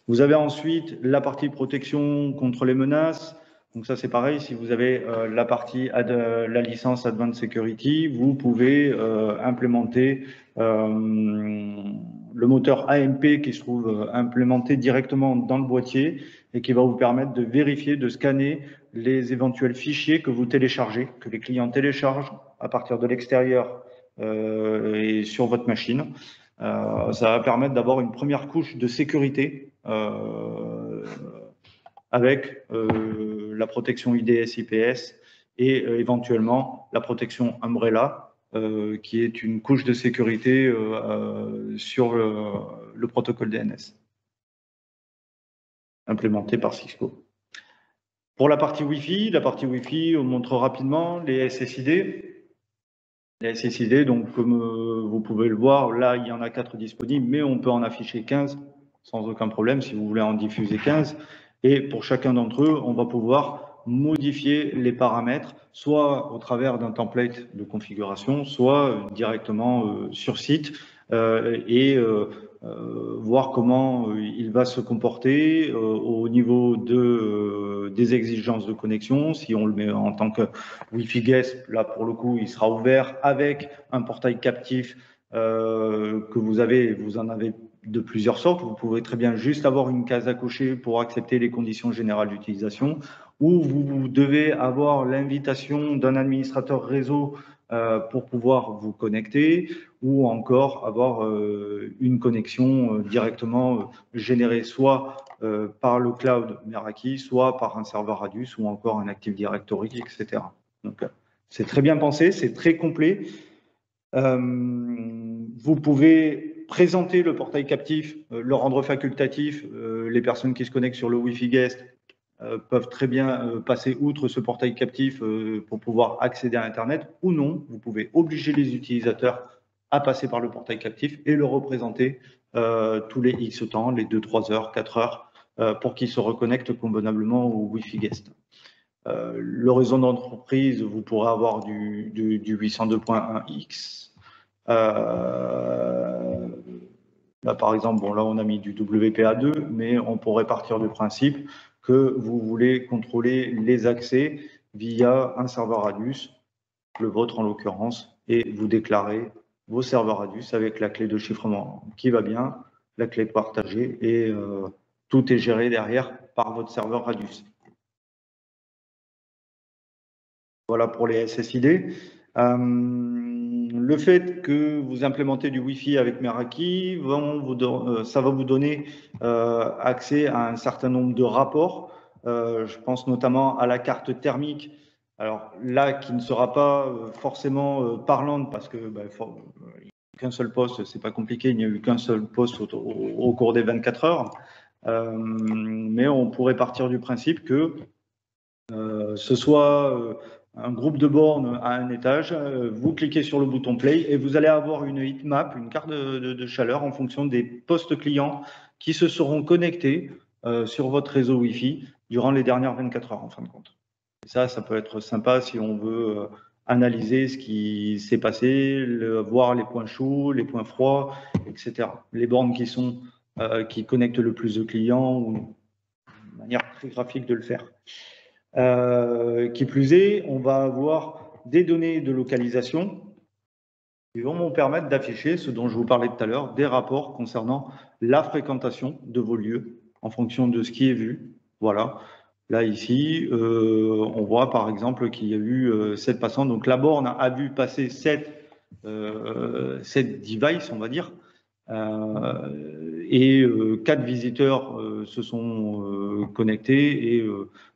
A: Vous avez ensuite la partie protection contre les menaces. Donc ça, c'est pareil. Si vous avez la partie la licence Advanced Security, vous pouvez implémenter le moteur AMP qui se trouve implémenté directement dans le boîtier et qui va vous permettre de vérifier, de scanner les éventuels fichiers que vous téléchargez, que les clients téléchargent à partir de l'extérieur et sur votre machine. Ça va permettre d'avoir une première couche de sécurité avec la protection IDS, IPS et éventuellement la protection Umbrella, qui est une couche de sécurité sur le protocole DNS, implémenté par Cisco. Pour la partie Wi-Fi, on montre rapidement les SSID. Les SSID, donc comme vous pouvez le voir, là il y en a 4 disponibles, mais on peut en afficher 15 sans aucun problème si vous voulez en diffuser 15. Et pour chacun d'entre eux, on va pouvoir modifier les paramètres, soit au travers d'un template de configuration, soit directement sur site et voir comment il va se comporter au niveau des exigences de connexion. Si on le met en tant que Wi-Fi guest, là pour le coup, il sera ouvert avec un portail captif que vous en avez de plusieurs sortes. Vous pouvez très bien juste avoir une case à cocher pour accepter les conditions générales d'utilisation, ou vous devez avoir l'invitation d'un administrateur réseau pour pouvoir vous connecter, ou encore avoir une connexion directement générée soit par le cloud Meraki, soit par un serveur Radius ou encore un Active Directory, etc. Donc, c'est très bien pensé, c'est très complet. Vous pouvez présenter le portail captif, le rendre facultatif. Les personnes qui se connectent sur le Wi-Fi Guest peuvent très bien passer outre ce portail captif pour pouvoir accéder à Internet, ou non, vous pouvez obliger les utilisateurs à passer par le portail captif et le représenter tous les X temps, les 2, 3 heures, 4 heures, pour qu'ils se reconnectent convenablement au Wi-Fi Guest. Le réseau d'entreprise, vous pourrez avoir du 802.1x. Là, par exemple, bon, là, on a mis du WPA2, mais on pourrait partir du principe que vous voulez contrôler les accès via un serveur Radius, le vôtre en l'occurrence, et vous déclarez vos serveurs Radius avec la clé de chiffrement qui va bien, la clé partagée, et tout est géré derrière par votre serveur Radius. Voilà pour les SSID. Le fait que vous implémentez du Wi-Fi avec Meraki, ça va vous donner accès à un certain nombre de rapports. Je pense notamment à la carte thermique Alors là, qui ne sera pas forcément parlante parce que qu'un seul poste, c'est pas compliqué, il n'y a eu qu'un seul poste au cours des 24 heures. Mais on pourrait partir du principe que ce soit un groupe de bornes à un étage, vous cliquez sur le bouton play et vous allez avoir une heatmap, une carte de chaleur en fonction des postes clients qui se seront connectés sur votre réseau Wi-Fi durant les dernières 24 heures en fin de compte. Et ça peut être sympa si on veut analyser ce qui s'est passé, voir les points chauds, les points froids, etc. Les bornes qui connectent le plus de clients ou une manière très graphique de le faire. Qui plus est, on va avoir des données de localisation qui vont nous permettre d'afficher ce dont je vous parlais tout à l'heure, des rapports concernant la fréquentation de vos lieux en fonction de ce qui est vu. Voilà. Là, ici, on voit par exemple qu'il y a eu 7 passants. Donc, la borne a vu passer 7 devices, on va dire, et 4 visiteurs se sont connectés et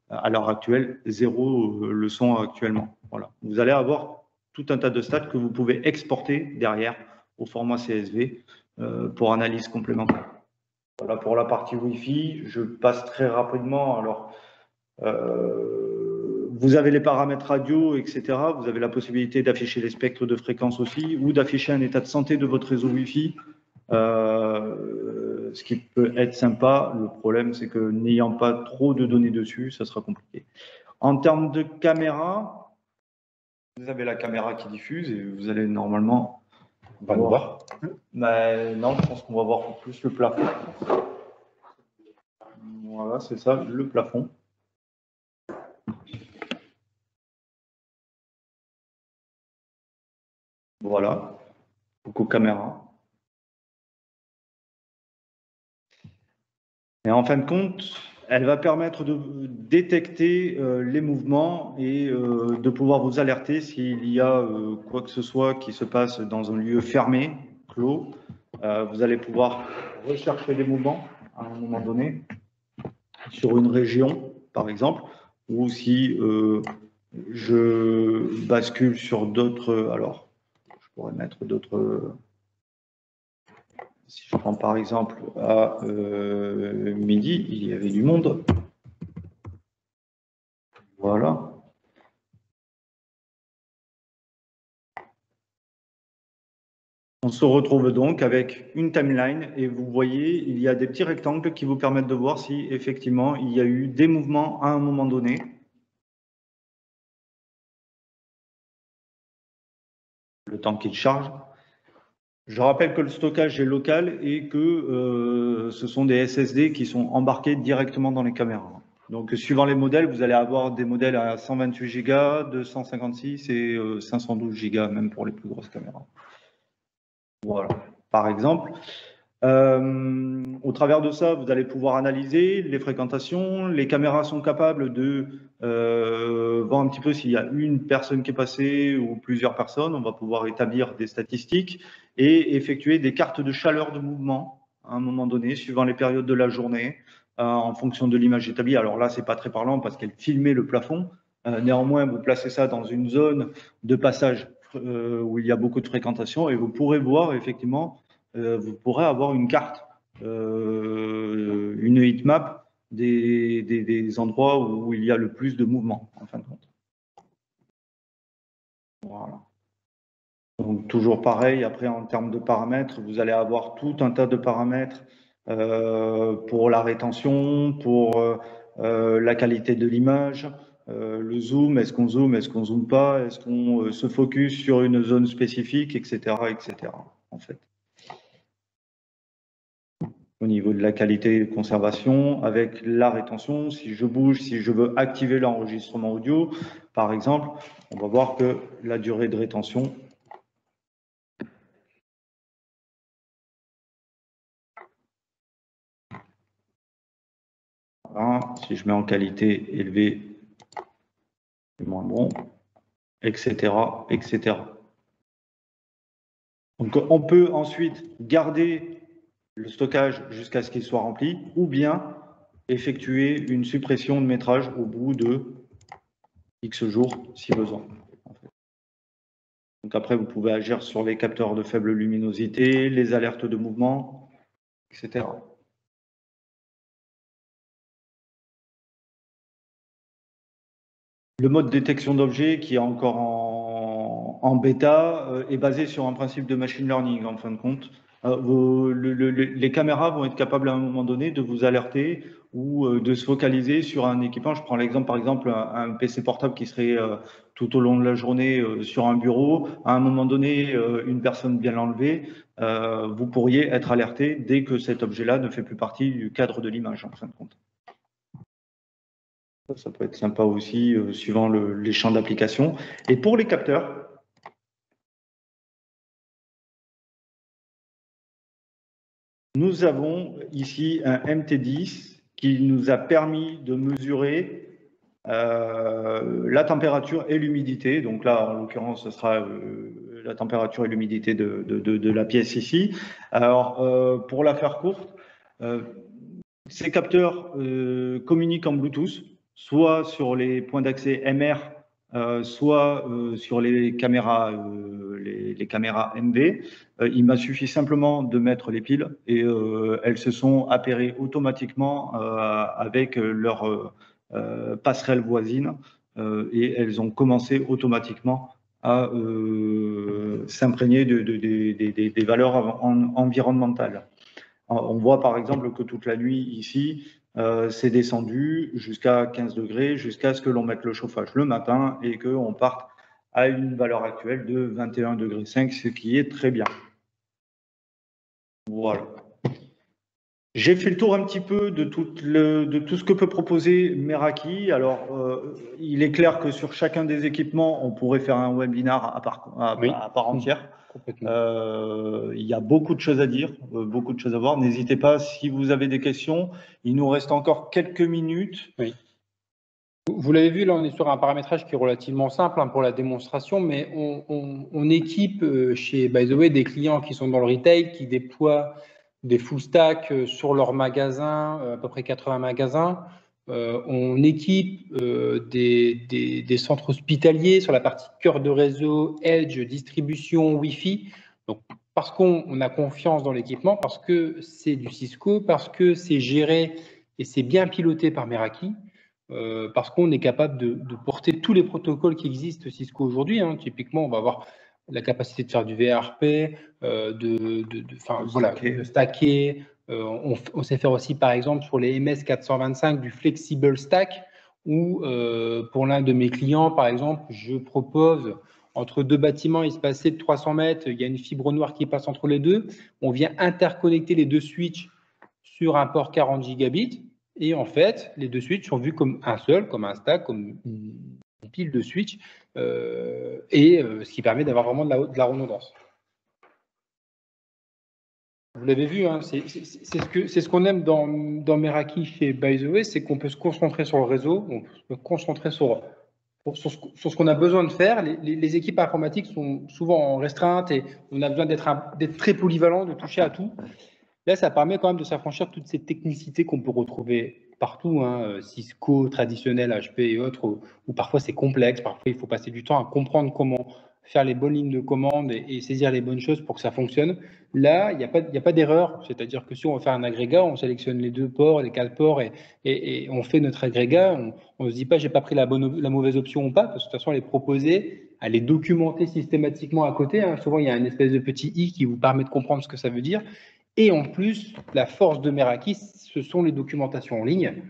A: à l'heure actuelle, 0 le sont actuellement. Voilà. Vous allez avoir tout un tas de stats que vous pouvez exporter derrière au format CSV pour analyse complémentaire. Voilà pour la partie Wi-Fi. Je passe très rapidement. Alors, vous avez les paramètres radio, etc. Vous avez la possibilité d'afficher les spectres de fréquence aussi ou d'afficher un état de santé de votre réseau Wi-Fi. Ce qui peut être sympa. Le problème, c'est que n'ayant pas trop de données dessus, ça sera compliqué. En termes de caméra, vous avez la caméra qui diffuse et vous allez normalement voir. Mais non, je pense qu'on va voir plus le plafond. Voilà, c'est ça, le plafond. Voilà, beaucoup caméra. Et en fin de compte, elle va permettre de détecter les mouvements et de pouvoir vous alerter s'il y a quoi que ce soit qui se passe dans un lieu fermé, clos. Vous allez pouvoir rechercher les mouvements à un moment donné sur une région, par exemple, ou si je bascule sur d'autres. Alors, je pourrais mettre d'autres. Si je prends par exemple à midi, il y avait du monde. Voilà. On se retrouve donc avec une timeline et vous voyez, il y a des petits rectangles qui vous permettent de voir si effectivement il y a eu des mouvements à un moment donné. Le temps qu'il charge. Je rappelle que le stockage est local et que ce sont des SSD qui sont embarqués directement dans les caméras. Donc, suivant les modèles, vous allez avoir des modèles à 128 Go, 256 et 512 Go, même pour les plus grosses caméras. Voilà, par exemple. Au travers de ça, vous allez pouvoir analyser les fréquentations. Les caméras sont capables de voir un petit peu s'il y a une personne qui est passée ou plusieurs personnes. On va pouvoir établir des statistiques et effectuer des cartes de chaleur de mouvement à un moment donné, suivant les périodes de la journée, en fonction de l'image établie. Alors là, c'est pas très parlant parce qu'elle filmait le plafond. Néanmoins, vous placez ça dans une zone de passage où il y a beaucoup de fréquentation et vous pourrez voir effectivement, vous pourrez avoir une carte, une heatmap des endroits où il y a le plus de mouvement en fin de compte. Voilà. Donc toujours pareil, après en termes de paramètres, vous allez avoir tout un tas de paramètres pour la rétention, pour la qualité de l'image, le zoom, est-ce qu'on zoome pas, est-ce qu'on se focus sur une zone spécifique, etc., en fait. Au niveau de la qualité de conservation, avec la rétention, si je bouge, si je veux activer l'enregistrement audio, par exemple, on va voir que la durée de rétention si je mets en qualité élevée, c'est moins bon, etc., etc. Donc, on peut ensuite garder le stockage jusqu'à ce qu'il soit rempli, ou bien effectuer une suppression de métrage au bout de X jours si besoin. En fait. Donc après, vous pouvez agir sur les capteurs de faible luminosité, les alertes de mouvement, etc. Le mode détection d'objets, qui est encore en bêta, est basé sur un principe de machine learning, en fin de compte. Les caméras vont être capables à un moment donné de vous alerter ou de se focaliser sur un équipement. Je prends l'exemple, par exemple, un PC portable qui serait tout au long de la journée sur un bureau. À un moment donné, une personne vient l'enlever. Vous pourriez être alerté dès que cet objet-là ne fait plus partie du cadre de l'image, en fin de compte. Ça peut être sympa aussi, suivant les champs d'application. Et pour les capteurs, nous avons ici un MT10 qui nous a permis de mesurer la température et l'humidité. Donc là, en l'occurrence, ce sera la température et l'humidité de la pièce ici. Alors, pour la faire courte, ces capteurs communiquent en Bluetooth, soit sur les points d'accès MR, soit sur les caméras MV. Il m'a suffi simplement de mettre les piles et elles se sont appairées automatiquement avec leur passerelle voisine et elles ont commencé automatiquement à s'imprégner des valeurs environnementales. On voit par exemple que toute la nuit ici, c'est descendu jusqu'à 15 degrés, jusqu'à ce que l'on mette le chauffage le matin et qu'on parte à une valeur actuelle de 21,5 degrés, ce qui est très bien. Voilà. J'ai fait le tour un petit peu de tout ce que peut proposer Meraki. Alors, il est clair que sur chacun des équipements, on pourrait faire un webinar à part entière. Il y a beaucoup de choses à dire, beaucoup de choses à voir. N'hésitez pas, si vous avez des questions. Il nous reste encore quelques minutes.
B: Oui. Vous l'avez vu, là, on est sur un paramétrage qui est relativement simple pour la démonstration, mais on équipe chez By the Way des clients qui sont dans le retail, qui déploient des full stack sur leurs magasins, à peu près 80 magasins. On équipe des centres hospitaliers sur la partie cœur de réseau, edge, distribution, Wi-Fi. Donc, parce qu'on a confiance dans l'équipement, parce que c'est du Cisco, parce que c'est géré et c'est bien piloté par Meraki. Parce qu'on est capable de porter tous les protocoles qui existent Cisco aujourd'hui. Typiquement, on va avoir la capacité de faire du VRP, de stacker. On sait faire aussi, par exemple, sur les MS425, du flexible stack, où pour l'un de mes clients, par exemple, je propose entre deux bâtiments espacés de 300 mètres, il y a une fibre noire qui passe entre les deux. On vient interconnecter les deux switches sur un port 40 gigabits. Et en fait, les deux switches sont vus comme un seul, comme un stack, comme une pile de switches, ce qui permet d'avoir vraiment de la redondance. Vous l'avez vu, c'est ce qu'on aime dans Meraki chez By the Way, c'est qu'on peut se concentrer sur le réseau, on peut se concentrer sur ce qu'on a besoin de faire. Les équipes informatiques sont souvent en restreinte et on a besoin d'être très polyvalent, de toucher à tout. Là, ça permet quand même de s'affranchir de toutes ces technicités qu'on peut retrouver partout, Cisco, traditionnel, HP et autres, où parfois c'est complexe, parfois il faut passer du temps à comprendre comment faire les bonnes lignes de commande et saisir les bonnes choses pour que ça fonctionne. Là, il n'y a pas d'erreur, c'est-à-dire que si on veut faire un agrégat, on sélectionne les 2 ports, les 4 ports et on fait notre agrégat. On ne se dit pas j'ai pas pris la mauvaise option ou pas, parce que de toute façon elle est proposée, elle est documentée systématiquement à côté. Souvent il y a une espèce de petit i qui vous permet de comprendre ce que ça veut dire. Et en plus, la force de Meraki, ce sont les documentations en ligne.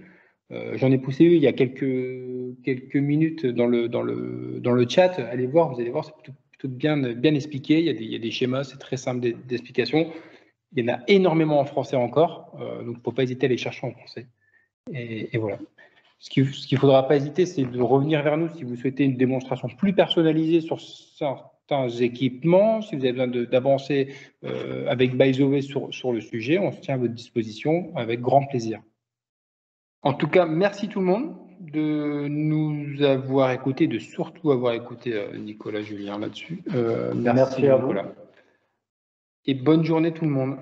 B: J'en ai poussé il y a quelques minutes dans le chat. Allez voir, vous allez voir, c'est plutôt bien expliqué. Il y a des schémas, c'est très simple d'explication. Il y en a énormément en français encore, donc il ne faut pas hésiter à les chercher en français. Et voilà. Ce qu'il ne faudra pas hésiter, c'est de revenir vers nous si vous souhaitez une démonstration plus personnalisée sur certains équipements, si vous avez besoin d'avancer avec By the Way sur le sujet, on se tient à votre disposition avec grand plaisir. En tout cas, merci tout le monde de nous avoir écoutés, de surtout avoir écouté Nicolas Julien là-dessus. Merci à vous. Et bonne journée tout le monde.